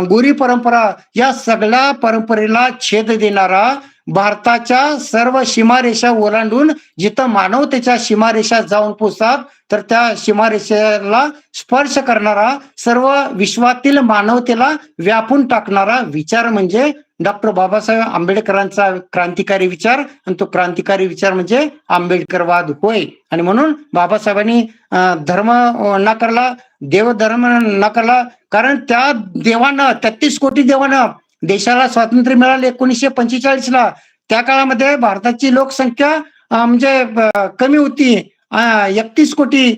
गोरी परंपरा, या सगळ्या परंपरेला छेद देणारा, भारताच्या सर्व सीमारेषा ओलांडून जिथं मानवतेच्या सीमारेषा जाऊन पोचतात तर त्या सीमारेषेला स्पर्श करणारा, सर्व विश्वातील मानवतेला व्यापून टाकणारा विचार म्हणजे डॉक्टर बाबासाहेब आंबेडकरांचा क्रांतिकारी विचार, आणि तो क्रांतिकारी विचार म्हणजे आंबेडकरवाद होय. आणि म्हणून बाबासाहेबांनी धर्म नाकारला, देवधर्म नाकारला, कारण त्या देवानं 33 कोटी देवानं देशाला स्वातंत्र्य मिळाले 1945ला. त्या काळामध्ये भारताची लोकसंख्या म्हणजे कमी होती. 31 कोटी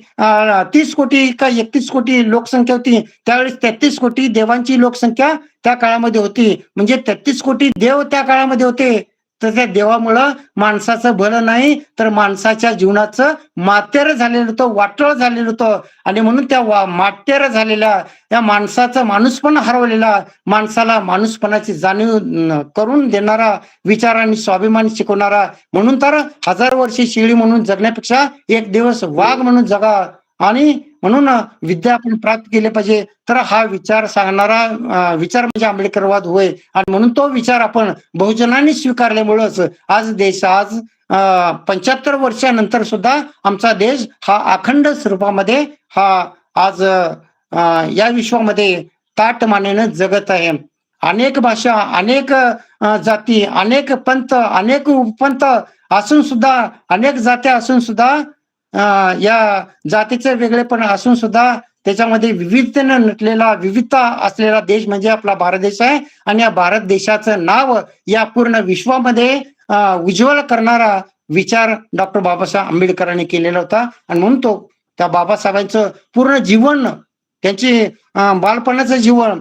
30 कोटी का 31 कोटी लोकसंख्या होती. त्यावेळेस 33 कोटी देवांची लोकसंख्या त्या काळामध्ये होती. म्हणजे 33 कोटी देव त्या काळामध्ये होते. तर त्या देवामुळं माणसाचं भलं नाही, तर माणसाच्या जीवनाचं मातेरं झालेलं होतं, वाटोळं झालेलं होतं. आणि म्हणून त्या मातेरं झालेल्या या माणसाचा माणूसपणा हरवलेला, माणसाला माणूसपणाची जाणीव करून देणारा विचार आणि स्वाभिमान शिकवणारा, म्हणून तर 1000 वर्षे शेळी म्हणून जगण्यापेक्षा एक दिवस वाघ म्हणून जगा. आणि म्हणून विद्या आपण प्राप्त केले पाहिजे. तर हा विचार सांगणारा विचार म्हणजे आंबेडकरवाद होय. आणि म्हणून तो विचार आपण बहुजनांनी स्वीकारल्यामुळेच आज 75 वर्षानंतर सुद्धा आमचा देश हा अखंड स्वरूपामध्ये हा आज या विश्वामध्ये ताटमानेनं जगत आहे. अनेक भाषा, अनेक जाती, अनेक पंथ, अनेक उपपंथ असून सुद्धा, अनेक जात्या असून सुद्धा, या जातीचे वेगळेपण असून सुद्धा त्याच्यामध्ये विविधतेनं नटलेला, विविधता असलेला देश म्हणजे आपला भारत देश आहे. आणि या भारत देशाचं नाव या पूर्ण विश्वामध्ये उज्ज्वल करणारा विचार डॉक्टर बाबासाहेब आंबेडकरांनी केलेला होता. आणि म्हणून तो त्या बाबासाहेबांचं पूर्ण जीवन, त्यांची बालपणाचं जीवन,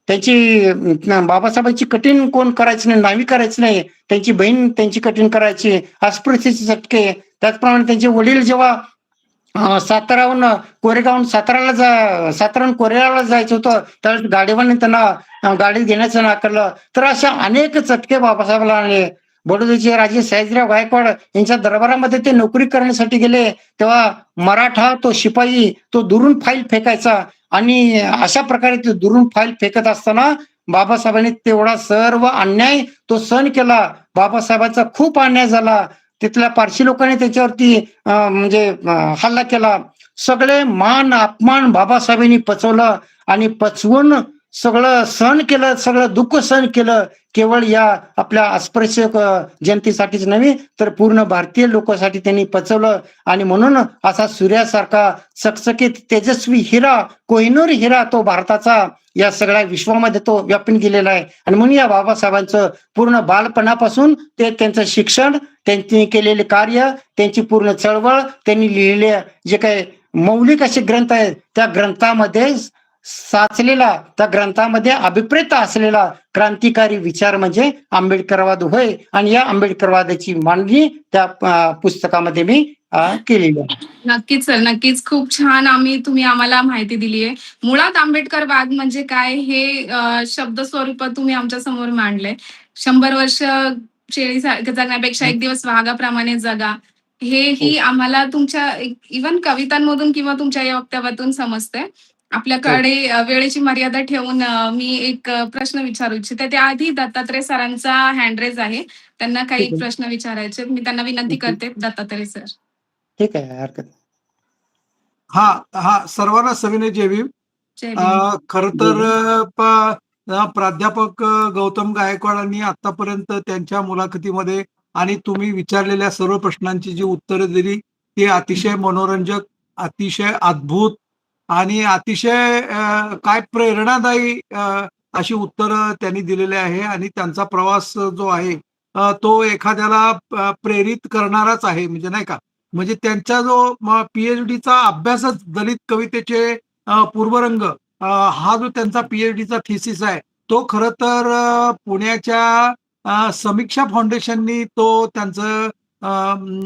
त्यांची बाबासाहेबांची कठीण कोण करायचं नाही, नावी करायचं नाही, त्यांची बहीण त्यांची कठीण करायची, अस्पृश्यतेचे चटके. त्याचप्रमाणे त्यांचे वडील जेव्हा साताराहून कोरेगावहून साताराहून कोरेगावला जायचं होतं, त्यावेळेस गाडीवाने त्यांना गाडीत घेण्याचं नाकारलं. तर अशा अनेक चटके बाबासाहेबांना आले. बडोद्याचे राजे सयाजीराव गायकवाड यांच्या दरबारामध्ये ते नोकरी करण्यासाठी गेले, तेव्हा मराठा तो शिपाई तो दुरून फाईल फेकायचा. आणि अशा प्रकारे ते दुरून फाईल फेकत असताना बाबासाहेबांनी तेवढा सर्व अन्याय तो सहन केला. बाबासाहेबांचा खूप अन्याय झाला. तिथल्या पारशी लोकांनी त्याच्यावरती म्हणजे हल्ला केला. सगळे मान अपमान बाबासाहेबांनी पचवलं आणि पचवून सगळं सहन केलं, सगळं दुःख सहन केलं. केवळ या आपल्या अस्पृश्य जनतेसाठीच नव्हे, तर पूर्ण भारतीय लोकांसाठी त्यांनी पचवलं. आणि म्हणून असा सूर्यासारखा चकचकीत तेजस्वी हिरा, कोहिनूर हिरा तो भारताचा या सगळ्या विश्वामध्ये तो व्यापून गेलेला आहे. आणि म्हणून या बाबासाहेबांचं पूर्ण बालपणापासून ते त्यांचं शिक्षण, त्यांनी केलेले कार्य, त्यांची पूर्ण चळवळ, त्यांनी लिहिलेले जे काही मौलिक असे ग्रंथ आहेत, त्या ग्रंथामध्ये साचलेला, त्या ग्रंथामध्ये अभिप्रेत असलेला क्रांतिकारी विचार म्हणजे आंबेडकरवाद होय. आणि या आंबेडकरवादाची मांडणी त्या पुस्तकामध्ये मी केलेली आहे. नक्कीच सर, नक्कीच. खूप छान तुम्ही आम्हाला माहिती दिली आहे. मुळात आंबेडकरवाद म्हणजे काय हे शब्द स्वरूपात तुम्ही आमच्या समोर मांडले. 100 वर्ष शेळीसारखं जगण्यापेक्षा एक दिवस वाघाप्रमाणे जगा, हेही आम्हाला तुमच्या इव्हन कवितांमधून किंवा तुमच्या या वक्तव्यातून समजतंय. आपल्याकडे वेळेची मर्यादा ठेवून मी एक प्रश्न विचारू इच्छिते. त्याआधी दत्तात्रय सरांचा हँड रेज आहे. त्यांना काही प्रश्न विचारायचे. मी त्यांना विनंती करते, दत्तात्रय सर. ठीक आहे, हरकत नाही. हा सर्वांना सविनय जय भीम. जय भीम. खर तर प्राध्यापक गौतम गायकवाडांनी आतापर्यंत त्यांच्या मुलाखतीमध्ये आणि तुम्ही विचारलेल्या सर्व प्रश्नांची जी उत्तरं दिली ती अतिशय मनोरंजक, अतिशय अद्भुत आणि अतिशय काय प्रेरणादायी अशी उत्तरं त्यांनी दिलेली आहे. आणि त्यांचा प्रवास जो आहे तो एखाद्याला प्रेरित करणाराच आहे, म्हणजे नाही का. म्हणजे त्यांचा जो पीएचडीचा अभ्यासच दलित कवितेचे पूर्वरंग हा जो त्यांचा पीएचडीचा थिसिस आहे तो खरं तर पुण्याच्या समीक्षा फाउंडेशननी तो त्यांचं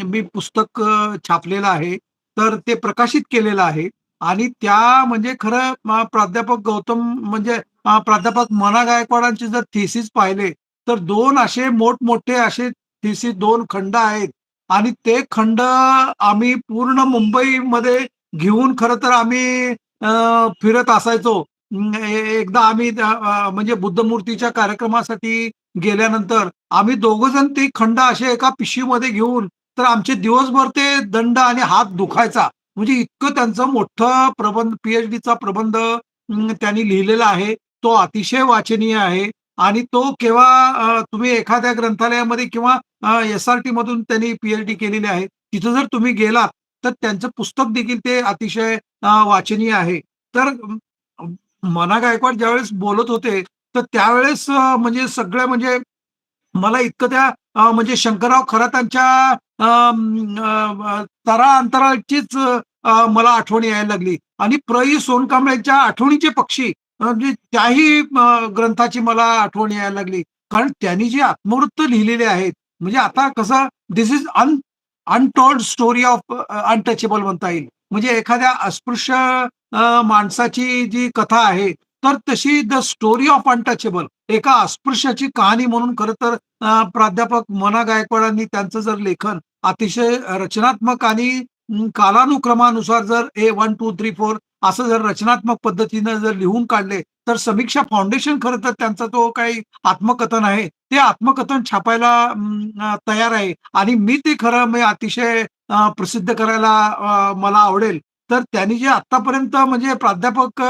मी पुस्तक छापलेलं आहे, तर ते प्रकाशित केलेलं आहे. आणि त्या म्हणजे खरं प्राध्यापक गौतम म्हणजे प्राध्यापक मना गायकवाडांचे जर थिसिस पाहिले तर 2 असे मोठमोठे असे थिसिस 2 खंड आहेत. आणि ते खंड आम्ही पूर्ण मुंबईमध्ये घेऊन खरं तर आम्ही फिरत असायचो. एकदा आम्ही म्हणजे बुद्धमूर्तीच्या कार्यक्रमासाठी गेल्यानंतर आम्ही दोघंजण ते खंड असे एका पिशवीमध्ये घेऊन, तर आमचे दिवसभर ते दंड आणि हात दुखायचा. म्हणजे इतकं त्यांचं मोठं प्रबंध, पीएचडीचा प्रबंध त्यांनी लिहिलेला आहे. तो अतिशय वाचनीय आहे. आणि तो केव्हा तुम्ही एखाद्या ग्रंथालयामध्ये किंवा SRT मधून त्यांनी PhD केलेली आहे. तिथं जर तुम्ही गेलात, तर त्यांचं पुस्तक देखील ते अतिशय वाचनीय आहे. तर मना गायकवाड ज्यावेळेस बोलत होते, तर त्यावेळेस म्हणजे सगळं म्हणजे मला इतकं त्या म्हणजे शंकरराव खरातांच्या तराअंतराळचीच मला आठवण यायला लागली आणि प्र.इ. सोनकांबळेच्या आठवणीचे पक्षी म्हणजे त्याही ग्रंथाची मला आठवण यायला लागली. कारण त्यांनी जे आत्मवृत्त लिहिलेले आहेत, म्हणजे आता कसं this is untold story of untouchable म्हणता येईल. म्हणजे एखाद्या अस्पृश्य माणसाची जी कथा आहे, तर तशी द स्टोरी ऑफ अनटचेबल एका अस्पृश्याची कहाणी म्हणून खरं तर प्राध्यापक मना गायकवाडांनी त्यांचं जर लेखन अतिशय रचनात्मक आणि कालानुक्रमानुसार जर 1, 2, 3, 4 असं जर रचनात्मक पद्धतीनं जर लिहून काढले, तर समीक्षा फाउंडेशन खरं तर त्यांचा तो काही आत्मकथन आहे, ते आत्मकथन छापायला तयार आहे आणि मी ते खरं मी अतिशय प्रसिद्ध करायला मला आवडेल. तर त्यांनी जे आत्तापर्यंत म्हणजे प्राध्यापक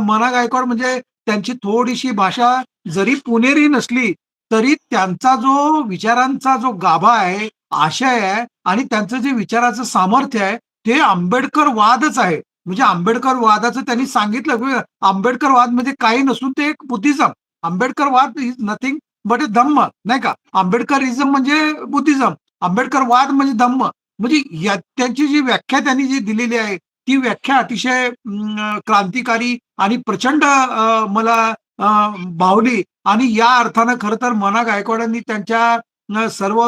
मना गायकवाड म्हणजे त्यांची थोडीशी भाषा जरी पुणेरी नसली, तरी त्यांचा जो विचारांचा जो गाभा आहे, आशय आहे आणि त्यांचं जे विचाराचं सामर्थ्य आहे, ते आंबेडकरवादच आहे. म्हणजे आंबेडकरवादाचं त्यांनी सांगितलं की आंबेडकरवाद म्हणजे काही नसून ते एक बुद्धिझम. आंबेडकरवाद इज नथिंग बट अ धम्म, नाही का? आंबेडकरिझम म्हणजे बुद्धिझम, आंबेडकरवाद म्हणजे धम्म. म्हणजे त्यांची जी व्याख्या त्यांनी जी दिलेली आहे, ती व्याख्या अतिशय क्रांतिकारी आणि प्रचंड मला भावली आणि या अर्थानं खरं तर मना गायकवाडांनी त्यांच्या सर्व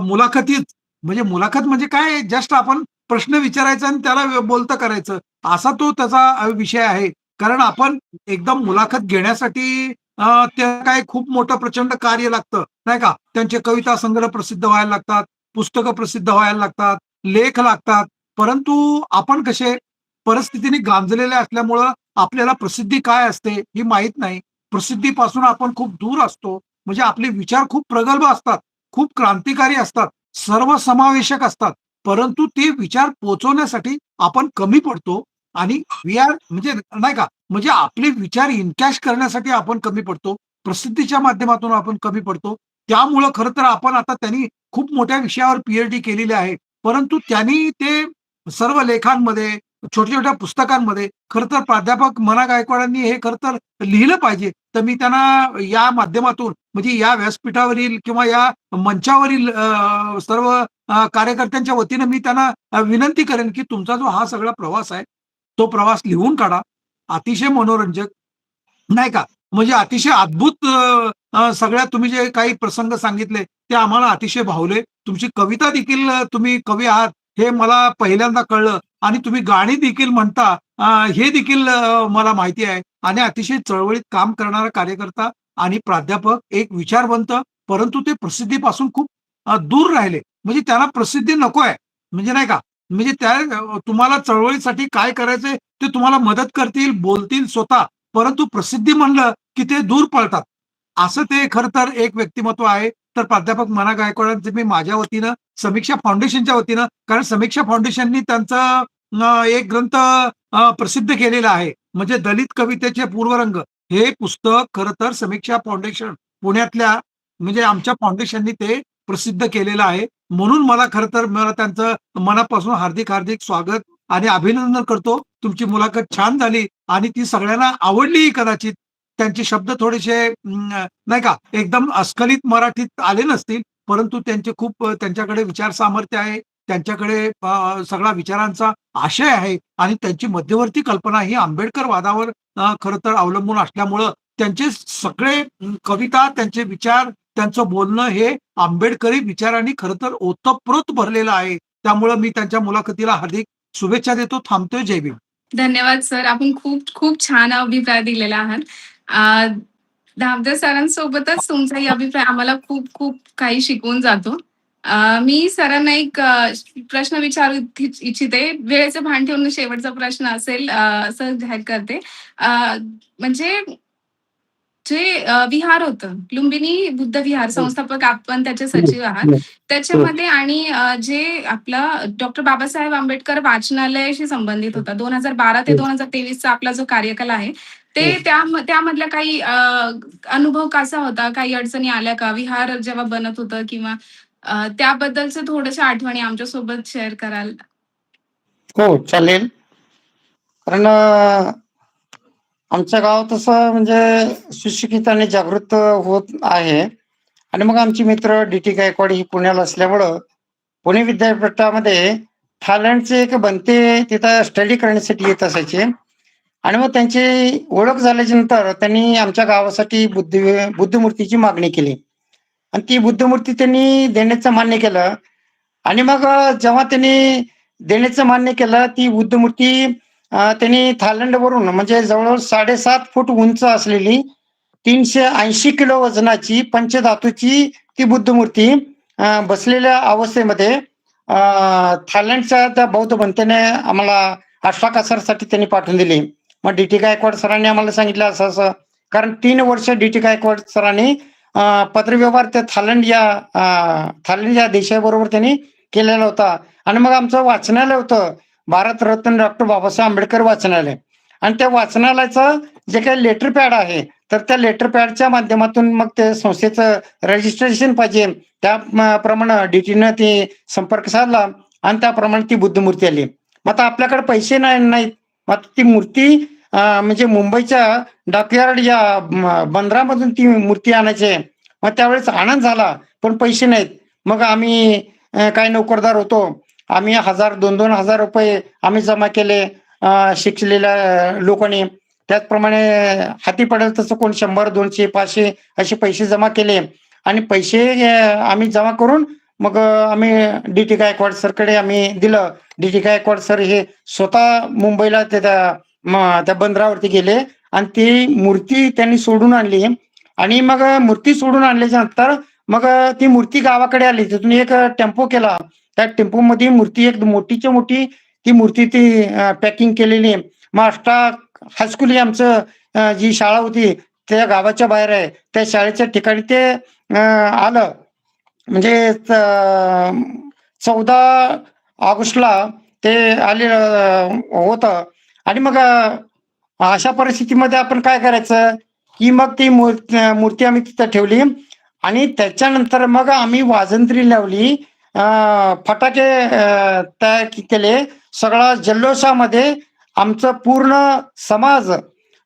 मुलाखतीत म्हणजे मुलाखत म्हणजे काय जस्ट आपण प्रश्न विचारायचा आणि त्याला बोलतं करायचं असा तो त्याचा विषय आहे. कारण आपण एकदम मुलाखत घेण्यासाठी ते काय खूप मोठं प्रचंड कार्य लागतं, नाही का? त्यांचे कविता संग्रह प्रसिद्ध व्हायला लागतात, पुस्तकं प्रसिद्ध व्हायला लागतात, लेख लागतात. परंतु आपण कसे परिस्थितीने गांजलेले असल्यामुळं आपल्याला प्रसिद्धी काय असते हे माहीत नाही. प्रसिद्धीपासून आपण खूप दूर असतो. म्हणजे आपले विचार खूप प्रगल्भ असतात, खूप क्रांतिकारी असतात, सर्वसमावेशक असतात. परंतु ते विचार पोहोचवण्यासाठी आपण कमी पडतो आणि वी आर म्हणजे नाही का, म्हणजे आपले विचार इनकॅश करण्यासाठी आपण कमी पडतो. प्रसिद्धीच्या माध्यमातून आपण कमी पडतो. त्यामुळं खरं तर आपण आता त्यांनी खूप मोठ्या विषयावर PhD केलेली आहे. परंतु त्यांनी ते सर्व लेखांमध्ये, छोट्या-छोट्या पुस्तकांमध्ये खरं तर प्राध्यापक मना गायकवाडांनी हे खरं तर लिहिलं पाहिजे. तर मी त्यांना या माध्यमातून म्हणजे या व्यासपीठावरील किंवा या मंचावरील सर्व कार्यकर्त्यांच्या वतीनं मी त्यांना विनंती करेन, की तुमचा जो हा सगळा प्रवास आहे, तो प्रवास लिहून काढा. अतिशय मनोरंजक नाही का? म्हणजे अतिशय अद्भुत सगळ्या तुम्ही जे काही प्रसंग सांगितले, ते आम्हाला अतिशय भावले. तुमची कविता देखील तुम्ही कवी आहात, हे मला पहिल्यांदा कळलं आणि तुम्ही गाणी देखील म्हणता हे देखील मला माहिती आहे आणि अतिशय चळवळीत काम करणारा कार्यकर्ता आणि प्राध्यापक, एक विचारवंत, परंतु ते प्रसिद्धीपासून खूप दूर राहिले. म्हणजे त्यांना प्रसिद्धी नको आहे. म्हणजे नाही का? म्हणजे त्या तुम्हाला चळवळीसाठी काय करायचंय ते तुम्हाला मदत करतील, बोलतील स्वतः. परंतु प्रसिद्धी म्हणलं, की ते दूर पळतात. असं ते खरं तर एक व्यक्तिमत्व आहे. तर प्राध्यापक मना गायकवाडांचे मी माझ्या वतीनं, समीक्षा फाउंडेशनच्या वतीनं कारण समीक्षा फाउंडेशननी त्यांचं एक ग्रंथ प्रसिद्ध केलेला आहे. म्हणजे दलित कवितेचे पूर्वरंग. हे पुस्तक खरं तर समीक्षा फाउंडेशन पुण्यातल्या म्हणजे आमच्या फाउंडेशननी ते प्रसिद्ध केलेलं आहे. म्हणून मला खरं तर मला त्यांचं मनापासून हार्दिक स्वागत आणि अभिनंदन करतो. तुमची मुलाखत छान झाली आणि ती सगळ्यांना आवडलीही कदाचित. त्यांचे शब्द थोडेसे नाही का एकदम अस्खलित मराठीत आले नसतील, परंतु त्यांचे खूप त्यांच्याकडे विचार सामर्थ्य आहे. त्यांच्याकडे सगळा विचारांचा आशय आहे आणि त्यांची मध्यवर्ती कल्पना ही आंबेडकरवादावर खरं तर अवलंबून असल्यामुळं त्यांचे सगळे कविता, त्यांचे विचार, त्यांचं बोलणं हे आंबेडकरी विचारांनी खरं तर ओतप्रोत भरलेलं आहे. त्यामुळं मी त्यांच्या मुलाखतीला हार्दिक शुभेच्छा देतो. थांबतोय. जय भीम. धन्यवाद सर. आपण खूप खूप छान अभिप्राय दिलेला आहात. अ, दामोदर सरांसोबतच तुमचाही अभिप्राय आम्हाला खूप खूप काही शिकवून जातो. मी सरांना एक प्रश्न विचारू इच्छिते. वेळेचं भान ठेवून शेवटचा प्रश्न असेल असं जाहीर करते. म्हणजे जे विहार होतं, लुंबिनी बुद्ध विहार हो. संस्थापक आपण त्याचे सचिव आहात. हो. हो. त्याच्यामध्ये आणि जे आपलं डॉक्टर बाबासाहेब आंबेडकर वाचनालयाशी संबंधित होता. 2012 ते हो. 2023 चा आपला जो कार्यकाल आहे, ते त्यामधला काही अनुभव कसा होता? काही अडचणी आल्या का? विहार जेव्हा बनत होतं किंवा त्याबद्दलच्या थोड्याशा आठवणी आमच्यासोबत शेअर कराल? हो, चालेल. कारण आमचं गाव तसं म्हणजे सुशिक्षित आणि जागृत होत आहे. आणि मग आमची मित्र डी.टी. गायकवाड ही पुण्याला असल्यामुळं पुणे विद्यापीठामध्ये थायलंडचे एक बनते तिथं स्टडी करण्यासाठी येत असायचे. आणि मग त्यांची ओळख झाल्याच्या नंतर त्यांनी आमच्या गावासाठी बुद्धमूर्तीची मागणी केली आणि ती बुद्धमूर्ती त्यांनी देण्याचं मान्य केलं. आणि मग जेव्हा त्यांनी देण्याचं मान्य केलं, ती बुद्धमूर्ती त्यांनी थायलंडवरून म्हणजे जवळजवळ 7.5 फूट उंच असलेली 380 किलो वजनाची पंचधातूची ती बुद्धमूर्ती बसलेल्या अवस्थेमध्ये थायलंडच्या त्या बौद्ध बनतेने आम्हाला हस्ताक्षरासाठी त्यांनी पाठवून दिली. मग डी.टी. गायकवाड सरांनी आम्हाला सांगितलं असं असं, कारण 3 वर्ष डी.टी. गायकवाड सरांनी पत्रव्यवहार त्या थायलंड या देशाबरोबर त्यांनी केलेला होता. आणि मग आमचं वाचनालय होतं, भारतरत्न डॉक्टर बाबासाहेब आंबेडकर वाचनालय. आणि त्या वाचनालयाचं जे काही लेटर पॅड आहे, तर त्या लेटर पॅडच्या माध्यमातून मग ते संस्थेचं रजिस्ट्रेशन पाहिजे, त्याप्रमाणे डी.टीनं ते संपर्क साधला आणि त्याप्रमाणे ती बुद्धमूर्ती आली. मग आता आपल्याकडे पैसे नाहीत. मग ती मूर्ती म्हणजे मुंबईच्या डॉकयार्ड या बंदरामधून ती मूर्ती आणायची आहे. मग त्यावेळेस आनंद झाला, पण पैसे नाहीत. मग आम्ही काय नोकरदार होतो, आम्ही 1,000-2,000 रुपये आम्ही जमा केले शिकलेल्या लोकांनी. त्याचप्रमाणे हाती पडेल तसं कोण 100, 200, 500 असे पैसे जमा केले. आणि पैसे आम्ही जमा करून मग आम्ही डी.टी. गायकवाड सरकडे आम्ही दिलं. डी.टी. गायकवाड सर हे स्वतः मुंबईला त्या बंदरावरती गेले आणि ती मूर्ती त्यांनी सोडून आणली. आणि मग मूर्ती सोडून आणल्याच्या नंतर मग ती मूर्ती गावाकडे आली. तिथून एक टेम्पो केला. त्या टेम्पोमध्ये मूर्ती एक मोठीच्या मोठी ती मूर्ती ती पॅकिंग केलेली. मग हायस्कूल ही आमचं जी शाळा होती त्या गावाच्या बाहेर आहे. त्या शाळेच्या ठिकाणी ते आलं. म्हणजे 14 ऑगस्टला ते आलेलं होतं. आणि मग अशा परिस्थितीमध्ये आपण काय करायचं, की मग ती मूर्ती आम्ही तिथं ठेवली. आणि त्याच्यानंतर मग आम्ही वाजंत्री लावली, फटाके तयार केले. सगळा जल्लोषामध्ये आमचं पूर्ण समाज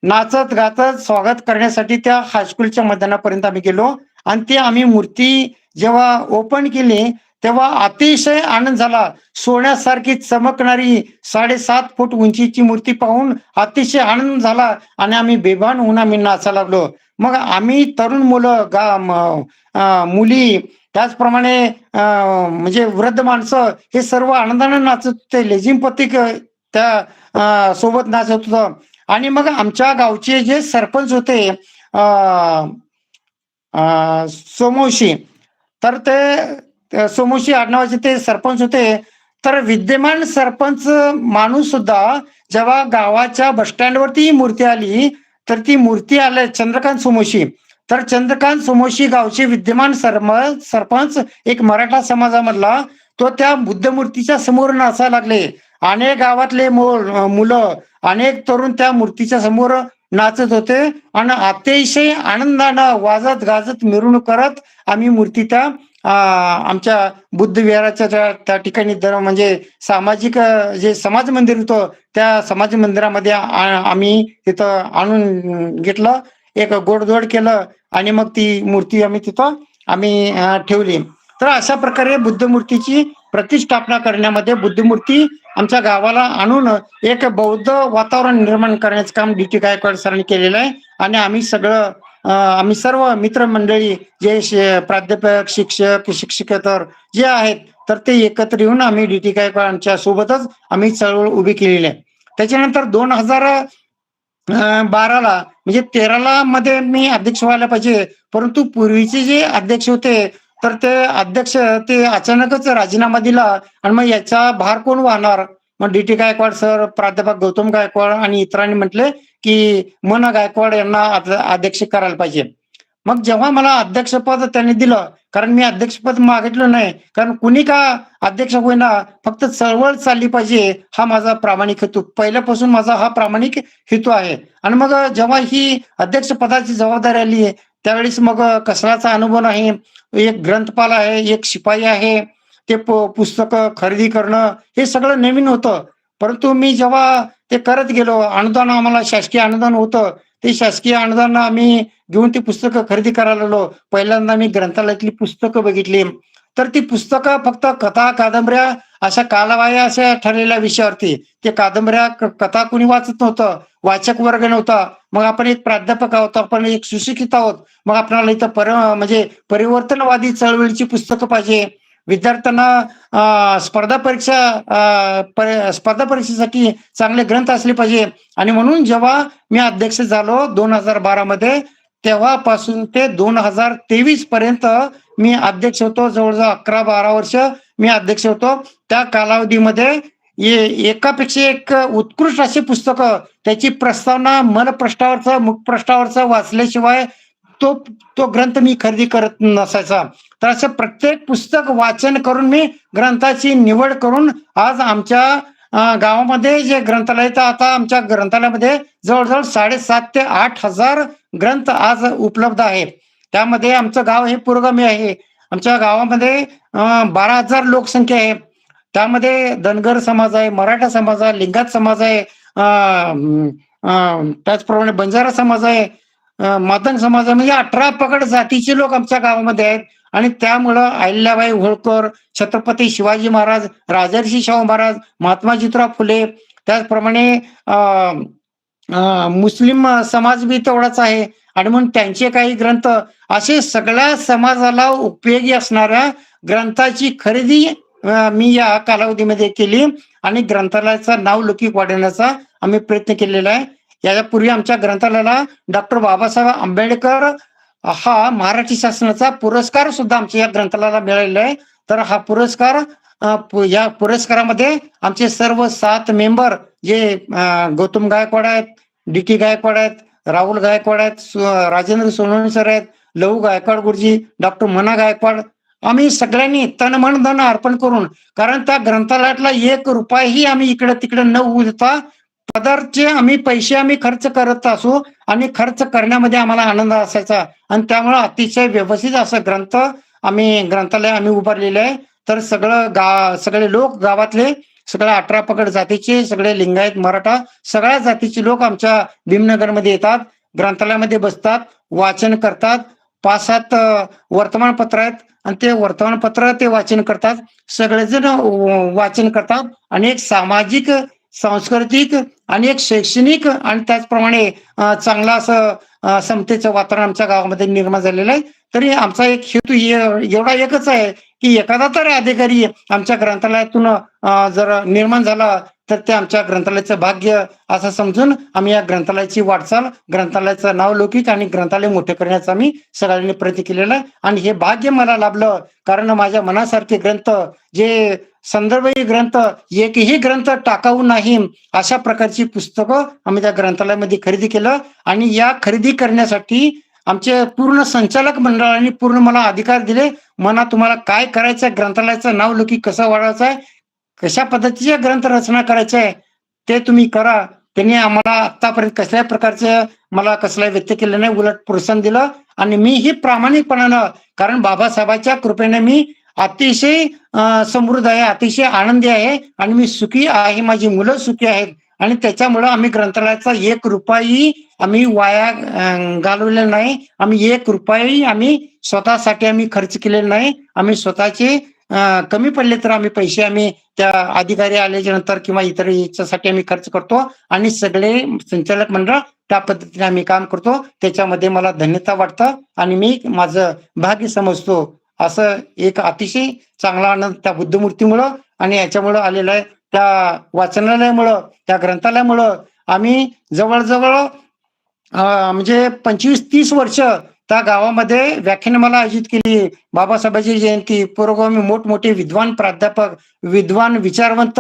नाचत गाचत स्वागत करण्यासाठी त्या हायस्कूलच्या मैदानापर्यंत आम्ही गेलो. आणि ती आम्ही मूर्ती जेव्हा ओपन केली तेव्हा अतिशय आनंद झाला. सोन्यासारखी चमकणारी 7.5 फूट उंचीची मूर्ती पाहून अतिशय आनंद झाला आणि आम्ही बेभान होऊन आम्ही नाचायला लागलो. मग आम्ही तरुण मुलं मुली त्याचप्रमाणे म्हणजे वृद्ध माणसं हे सर्व आनंदाने नाचत होते. लेझिम पथिक त्या सोबत नाचत होतं. आणि मग आमच्या गावचे जे सरपंच होते सोमवशी, तर ते सोमवशी आडनावाचे ते सरपंच होते. तर विद्यमान सरपंच माणूस सुद्धा जेव्हा गावाच्या बस स्टँडवरती ही मूर्ती आली, तर ती मूर्ती आल्या चंद्रकांत सोमवशी. तर चंद्रकांत सोमवशी गावचे विद्यमान सरपंच एक मराठा समाजामधला, तो त्या बुद्धमूर्तीच्या समोर नाचायला लागले. अनेक गावातले मुलं, अनेक तरुण त्या मूर्तीच्या समोर नाचत होते. आणि अतिशय आनंदानं वाजत गाजत मिरवणूक करत आम्ही मूर्ती त्या आमच्या बुद्ध विहाराच्या त्या ठिकाणी म्हणजे सामाजिक जे समाज मंदिर होतं त्या समाज मंदिरामध्ये आम्ही तिथं आणून घेतलं, एक गोडधोड केलं आणि मग ती मूर्ती आम्ही तिथं ठेवली. तर अशा प्रकारे बुद्धमूर्तीची प्रतिष्ठापना करण्यामध्ये बुद्धमूर्ती आमच्या गावाला आणून एक बौद्ध वातावरण निर्माण करण्याचं काम डी.टी. गायकवाड सरांनी केलेलं आहे. आणि आम्ही सर्व मित्रमंडळी जे प्राध्यापक शिक्षक शिक्षकेतर जे आहेत, तर ते एकत्र येऊन आम्ही डी.टी. गायकवाडांच्या सोबतच आम्ही चळवळ उभी केलेली आहे. त्याच्यानंतर 2012ला म्हणजे 13ला मध्ये मी अध्यक्ष व्हायला पाहिजे, परंतु पूर्वीचे जे अध्यक्ष होते तर ते अध्यक्ष अचानकच राजीनामा दिला. आणि मग याचा भार कोण वाहणार? मग डी.टी. गायकवाड सर, प्राध्यापक गौतम गायकवाड आणि इतरांनी म्हटले की मन गायकवाड यांना अध्यक्ष करायला पाहिजे. मग जेव्हा मला अध्यक्षपद त्यांनी दिलं, कारण मी अध्यक्षपद मागितलं नाही, कारण कुणी का अध्यक्ष होईना, फक्त चळवळ चालली पाहिजे हा माझा प्रामाणिक हेतू, पहिल्यापासून माझा हा प्रामाणिक हेतू आहे. आणि मग जेव्हा ही अध्यक्षपदाची जबाबदारी आली, त्यावेळेस मग कसलाचा अनुभव नाही. एक ग्रंथपाल आहे, एक शिपाई आहे, ते पुस्तकं खरेदी करणं हे सगळं नवीन होतं. परंतु मी जेव्हा ते करत गेलो, अनुदान आम्हाला शासकीय अनुदान होतं. ते शासकीय अनुदान आम्ही घेऊन ती पुस्तकं खरेदी करायला लागलो. पहिल्यांदा मी ग्रंथालयातली पुस्तकं बघितली. तर ती पुस्तकं फक्त कथा, कादंबऱ्या अशा कालबाह्य अशा ठरलेल्या विषयावरती. ते कादंबऱ्या, कथा कुणी वाचत नव्हतं. वाचक वर्ग नव्हता. मग आपण एक प्राध्यापक आहोत, आपण एक सुशिक्षित आहोत. मग आपल्याला इथं म्हणजे परिवर्तनवादी चळवळीची पुस्तकं पाहिजे. विद्यार्थ्यांना स्पर्धा परीक्षेसाठी चांगले ग्रंथ असले पाहिजे. आणि म्हणून जेव्हा मी अध्यक्ष झालो 2012 मध्ये, तेव्हापासून ते 2023 पर्यंत मी अध्यक्ष होतो. जवळजवळ 11-12 वर्ष मी अध्यक्ष होतो. त्या कालावधीमध्ये एकापेक्षा एक उत्कृष्ट अशी पुस्तकं, त्याची प्रस्तावना मनपृष्ठावरचं, मुखपृष्ठावरचं वाचल्याशिवाय तो तो ग्रंथ मी खरेदी करत नसायचा. तर असं प्रत्येक पुस्तक वाचन करून मी ग्रंथाची निवड करून आज आमच्या गावामध्ये जे ग्रंथालय, तर आता आमच्या ग्रंथालयामध्ये जवळजवळ 7,500 ते 8,000 ग्रंथ आज उपलब्ध आहेत. त्यामध्ये आमचं गाव हे पुरोगामी आहे. आमच्या गावामध्ये 12,000 लोकसंख्या आहे. त्यामध्ये धनगर समाज आहे, मराठा समाज आहे, लिंगायत समाज आहे, त्याचप्रमाणे बंजारा समाज आहे, मातंग समाज आहे. म्हणजे 18 पगड जातीचे लोक आमच्या गावामध्ये आहेत. आणि त्यामुळं अहिल्याबाई होळकर, छत्रपती शिवाजी महाराज, राजर्षी शाहू महाराज, महात्मा ज्योतिराव फुले, त्याचप्रमाणे मुस्लिम समाज बी तेवढाच आहे. आणि म्हणून त्यांचे काही ग्रंथ, असे सगळ्या समाजाला उपयोगी असणाऱ्या ग्रंथाची खरेदी मी या कालावधीमध्ये केली आणि ग्रंथालयाचं नावलौकिक वाढवण्याचा आम्ही प्रयत्न केलेला आहे. यापूर्वी आमच्या ग्रंथालयाला डॉक्टर बाबासाहेब आंबेडकर हा मराठी शासनाचा पुरस्कार सुद्धा आमच्या या ग्रंथालयाला मिळालेला आहे. तर हा पुरस्कार, या पुरस्कारामध्ये आमचे सर्व 7 मेंबर, जे गौतम गायकवाड आहेत, डी.टी. गायकवाड आहेत, राहुल गायकवाड आहेत, राजेंद्र सोनवणे सर आहेत, लहू गायकवाड गुरुजी, डॉक्टर मना गायकवाड, आम्ही सगळ्यांनी तन मन धन अर्पण करून, कारण त्या ग्रंथालयातला 1 रुपयाही आम्ही इकडे तिकडे न होऊ देता पदार्थचे आम्ही पैसे आम्ही खर्च करत असू आणि खर्च करण्यामध्ये आम्हाला आनंद असायचा. आणि त्यामुळे अतिशय व्यवस्थित असं ग्रंथालय आम्ही उभारलेलं आहे. तर सगळे लोक गावातले, सगळे 18 पगड जातीचे, सगळे लिंगायत, मराठा, सगळ्या जातीचे लोक आमच्या भीमनगरमध्ये येतात, ग्रंथालयामध्ये बसतात, वाचन करतात. 5-7 वर्तमानपत्र आहेत आणि ते वर्तमानपत्र ते वाचन करतात. सगळेजण वाचन करतात आणि एक सामाजिक, सांस्कृतिक आणि एक शैक्षणिक आणि त्याचप्रमाणे चांगला असं समतेचं वातावरण आमच्या गावामध्ये निर्माण झालेलं आहे. तरी आमचा एक हेतू एवढा एकच आहे की एखादा तरी अधिकारी आमच्या ग्रंथालयातून जर निर्माण झाला तर ते आमच्या ग्रंथालयाचं भाग्य असं समजून आम्ही या ग्रंथालयाची वाटचाल, ग्रंथालयाचं नावलौकिक आणि ग्रंथालय मोठे करण्याचा आम्ही सगळ्यांनी प्रयत्न केलेला आहे. आणि हे भाग्य मला लाभलं, कारण माझ्या मनासारखे ग्रंथ, जे संदर्भही ग्रंथ, एकही ग्रंथ टाकाऊ नाही, अशा प्रकारची पुस्तकं आम्ही त्या ग्रंथालयामध्ये खरेदी केलं. आणि या खरेदी करण्यासाठी आमचे पूर्ण संचालक मंडळाने पूर्ण मला अधिकार दिले. तुम्हाला काय करायचं, ग्रंथालयाचं नावलौकिक कसं वाढवायचं आहे, कशा पद्धतीचे ग्रंथ रचना करायचे आहे ते तुम्ही करा. त्यांनी आम्हाला आतापर्यंत कसल्याही प्रकारचं मला कसलाही व्यक्त केलं नाही, उलट प्रोत्साहन दिलं. आणि मी ही प्रामाणिकपणानं, कारण बाबासाहेबांच्या कृपेने मी अतिशय समृद्ध आहे, अतिशय आनंदी आहे आणि मी सुखी आहे, माझी मुलं सुखी आहेत. आणि त्याच्यामुळं आम्ही ग्रंथालयाचा 1 रुपयाही आम्ही वाया घालवलेला नाही. आम्ही 1 रुपयाही आम्ही स्वतःसाठी आम्ही खर्च केलेला नाही. आम्ही स्वतःचे कमी पडले तर आम्ही पैसे आम्ही त्या अधिकारी आल्याच्या नंतर किंवा इतर याच्यासाठी आम्ही खर्च करतो. आणि सगळे संचालक मंडळ त्या पद्धतीने आम्ही काम करतो. त्याच्यामध्ये मला धन्यता वाटतं आणि मी माझं भाग्य समजतो. असं एक अतिशय चांगला आनंद त्या बुद्धमूर्तीमुळं आणि याच्यामुळं आलेला आहे. त्या वाचनालयामुळं, त्या ग्रंथालयामुळं आम्ही जवळजवळ म्हणजे 25-30 वर्ष त्या गावामध्ये व्याख्यानमाला आयोजित केली. बाबासाहेबांची जयंती, पुरोगामी मोठमोठे विद्वान प्राध्यापक, विद्वान विचारवंत,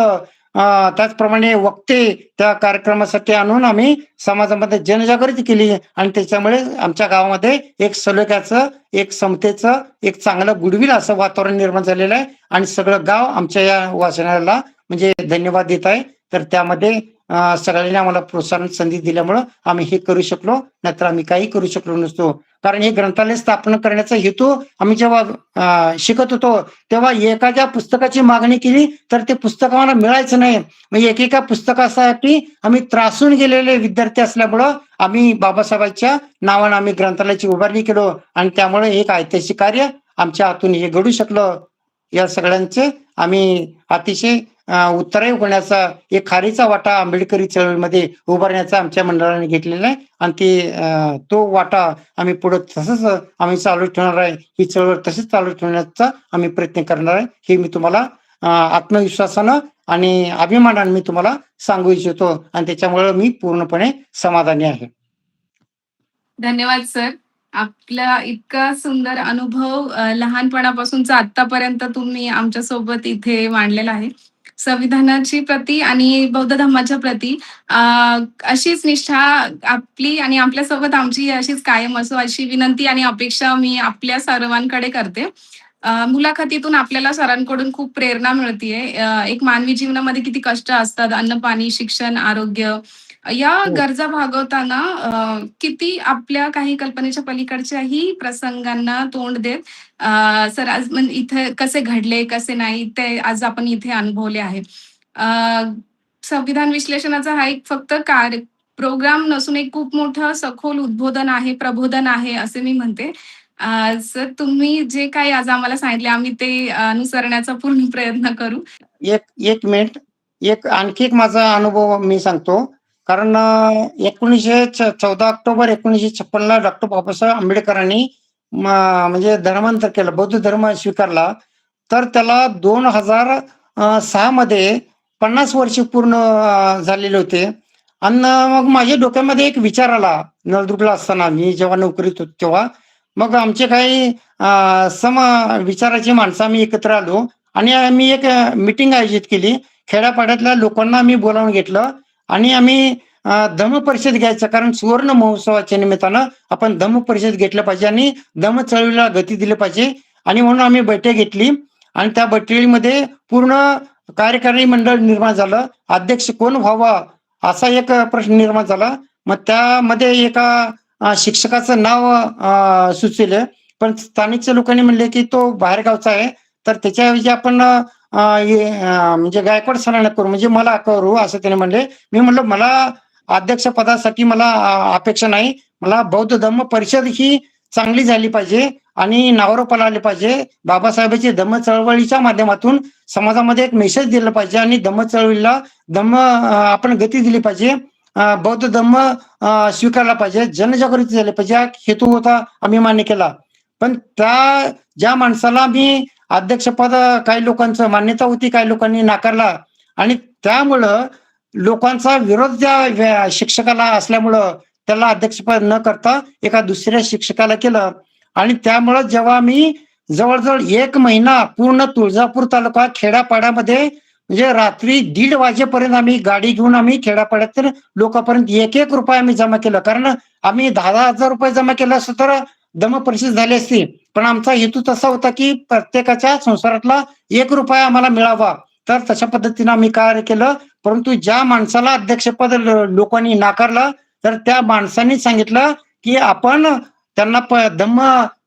त्याचप्रमाणे वक्ते त्या कार्यक्रमासाठी आणून आम्ही समाजामध्ये जनजागृती केली आणि त्याच्यामुळे आमच्या गावामध्ये एक सलोख्याचं, एक समतेचं, एक चांगलं गुडविल असं वातावरण निर्माण झालेलं आहे आणि सगळं गाव आमच्या या वाचनालयाला म्हणजे धन्यवाद देत आहे. तर त्यामध्ये सगळ्यांनी आम्हाला प्रोत्साहन संधी दिल्यामुळं आम्ही हे करू शकलो, नाहीतर आम्ही काही करू शकलो नसतो. कारण हे ग्रंथालय स्थापन करण्याचा हेतू आम्ही जेव्हा शिकत होतो तेव्हा एखाद्या पुस्तकाची मागणी केली तर ते पुस्तक आम्हाला मिळायचं नाही. म्हणजे एकेका पुस्तकासाठी आम्ही त्रासून गेलेले विद्यार्थी असल्यामुळं आम्ही बाबासाहेबांच्या नावानं आम्ही ग्रंथालयाची उभारणी केलो आणि त्यामुळे एक ऐतिहासिक कार्य आमच्या हातून हे घडू शकलं. या सगळ्यांचे आम्ही अतिशय उत्तरायी होण्याचा एक खारीचा वाटा आंबेडकरी चळवळीमध्ये उभारण्याचा आमच्या मंडळाने घेतलेला आहे आणि तो वाटा आम्ही पुढे तसंच आम्ही चालू ठेवणार आहे. ही चळवळ तशीच चालू ठेवण्याचा आम्ही प्रयत्न करणार आहे. हे मी तुम्हाला आत्मविश्वासानं आणि अभिमानाने मी तुम्हाला सांगू इच्छितो आणि त्याच्यामुळे मी पूर्णपणे समाधानी आहे. धन्यवाद सर. आपला इतका सुंदर अनुभव लहानपणापासूनचा आतापर्यंत तुम्ही आमच्या सोबत इथे मांडलेला आहे. संविधानाची प्रती आणि बौद्ध धर्माच्या प्रती अशीच निष्ठा आपली आणि आपल्यासोबत आमची अशीच कायम असो अशी विनंती आणि अपेक्षा मी आपल्या सर्वांकडे करते. मुलाखतीतून आपल्याला सरांकडून खूप प्रेरणा मिळतीये. एक मानवी जीवनामध्ये किती कष्ट असतात, अन्न, पाणी, शिक्षण, आरोग्य या गरजा भागवताना किती आपल्या काही कल्पनेच्या पलीकडच्याही प्रसंगांना तोंड देत सर आज इथे कसे घडले कसे नाही ते आज आपण इथे अनुभवले आहे. संविधान विश्लेषणाचा हा एक फक्त प्रोग्राम नसून एक खूप मोठं सखोल उद्बोधन आहे, प्रबोधन आहे असे मी म्हणते. सर तुम्ही जे काही आज आम्हाला सांगितले आम्ही ते अनुसरण्याचा पूर्ण प्रयत्न करू. एक मिनिट, आणखी एक माझा अनुभव मी सांगतो. कारण 14 ऑक्टोबर 1956 डॉक्टर बाबासाहेब आंबेडकरांनी म्हणजे धर्मांतर केलं, बौद्ध धर्म स्वीकारला. तर त्याला 2006 मध्ये 50 वर्ष पूर्ण झालेले होते. आणि मग माझ्या डोक्यामध्ये एक विचार आला, नळदुर्गला असताना मी जेव्हा नोकरीत होतो तेव्हा. मग आमचे काही सम विचाराची माणसं आम्ही एकत्र आलो आणि आम्ही एक मीटिंग आयोजित केली. खेड्यापाड्यातल्या लोकांना आम्ही बोलावून घेतलं आणि आम्ही धम्म परिषद घ्यायचं, कारण सुवर्ण महोत्सवाच्या निमित्तानं आपण धम्म परिषद घेतलं पाहिजे आणि धम्म चळवळीला गती दिली पाहिजे. आणि म्हणून आम्ही बैठक घेतली आणि त्या बैठकीमध्ये पूर्ण कार्यकारी मंडळ निर्माण झालं. अध्यक्ष कोण व्हावा असा एक प्रश्न निर्माण झाला. मग त्यामध्ये एका शिक्षकाचं नाव सुचले, पण स्थानिकच्या लोकांनी म्हणले की तो बाहेरगावचा आहे, तर त्याच्याऐवजी आपण म्हणजे गायकवाड सरांना करू, म्हणजे मला करू असं त्याने म्हणले. मी म्हणलं मला अध्यक्ष पदासाठी मला अपेक्षा नाही, मला बौद्ध धम्म परिषद ही चांगली झाली पाहिजे आणि नावारूपाला आले पाहिजे. बाबासाहेबांची धम्म चळवळीच्या माध्यमातून समाजामध्ये एक मेसेज दिला पाहिजे आणि धम्म चळवळीला आपण गती दिली पाहिजे. बौद्ध धम्म स्वीकारला पाहिजे, जनजागृती झाली पाहिजे, हा हेतू होता, आम्ही मान्य केला. पण ज्या माणसाला मी अध्यक्षपद काही लोकांचं मान्यता होती, काही लोकांनी नाकारला आणि त्यामुळं लोकांचा विरोध त्या शिक्षकाला असल्यामुळं त्याला अध्यक्षपद न करता एका दुसऱ्या शिक्षकाला केलं. आणि त्यामुळं जेव्हा मी जवळजवळ 1 महिना पूर्ण तुळजापूर तालुका खेड्यापाड्यामध्ये म्हणजे रात्री 1:30 वाजेपर्यंत आम्ही गाडी घेऊन आम्ही खेड्यापाड्यात लोकांपर्यंत 1-1 रुपये आम्ही जमा केलं. कारण आम्ही 10,000 रुपये जमा केलं असतं तर धम्म परिषद झाली असती. पण आमचा हेतू तसा होता की प्रत्येकाच्या संसारातला 1 रुपया आम्हाला मिळावा. तर तशा पद्धतीनं आम्ही कार्य केलं. परंतु ज्या माणसाला अध्यक्षपद लोकांनी नाकारलं तर त्या माणसांनी सांगितलं की आपण त्यांना धम्म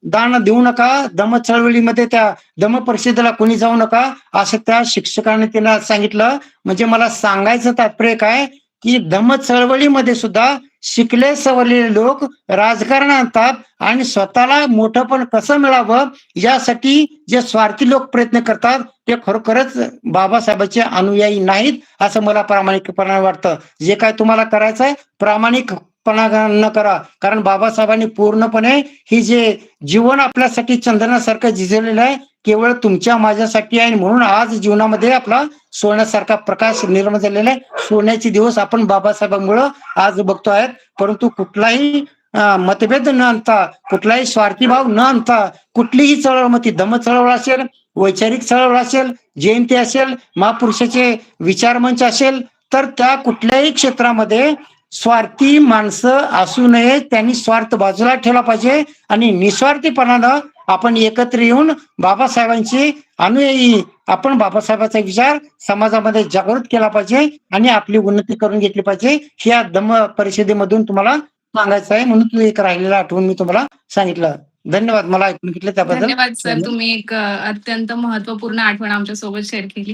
दान देऊ नका, धम्म चळवळीमध्ये त्या धम्म परिषदेला कोणी जाऊ नका असं त्या शिक्षकाने त्यांना सांगितलं. म्हणजे मला सांगायचं तात्पर्य काय की धम्म चळवळीमध्ये सुद्धा शिकले सवरलेले लोक राजकारण आणतात आणि स्वतःला मोठं पण कसं मिळावं यासाठी जे स्वार्थी लोक प्रयत्न करतात ते खरोखरच बाबासाहेबांचे अनुयायी नाहीत असं मला प्रामाणिकपणे वाटतं. जे काय तुम्हाला करायचं आहे प्रामाणिकपणा न करा, कारण बाबासाहेबांनी पूर्णपणे ही जे जीवन आपल्यासाठी चंदनासारखं झिजलेलं आहे केवळ तुमच्या माझ्यासाठी आहे. म्हणून आज जीवनामध्ये आपला सोन्यासारखा प्रकाश निर्माण झालेला आहे. सोन्याचे दिवस आपण बाबासाहेबांमुळे आज बघतो आहेत. परंतु कुठलाही मतभेद न आणता, कुठलाही स्वार्थी भाव न आणता कुठलीही चळवळ, मग ती धम्म चळवळ असेल, वैचारिक चळवळ असेल, जयंती असेल, महापुरुषाचे विचारमंच असेल, तर त्या कुठल्याही क्षेत्रामध्ये स्वार्थी माणसं असू नये. त्यांनी स्वार्थ बाजूला ठेवला पाहिजे आणि निस्वार्थीपणानं आपण एकत्र येऊन बाबासाहेबांची अनुयायी आपण बाबासाहेबांचा विचार समाजामध्ये जागृत केला पाहिजे आणि आपली उन्नती करून घेतली पाहिजे. ह्या धम्म परिषदेमधून तुम्हाला सांगायचं आहे, म्हणून तू एक राहिलेला आठवण मी तुम्हाला सांगितलं. धन्यवाद मला ऐकून घेतलं त्याबद्दल. धन्यवाद सर, तुम्ही एक अत्यंत महत्वपूर्ण आठवण आमच्या सोबत शेअर केली.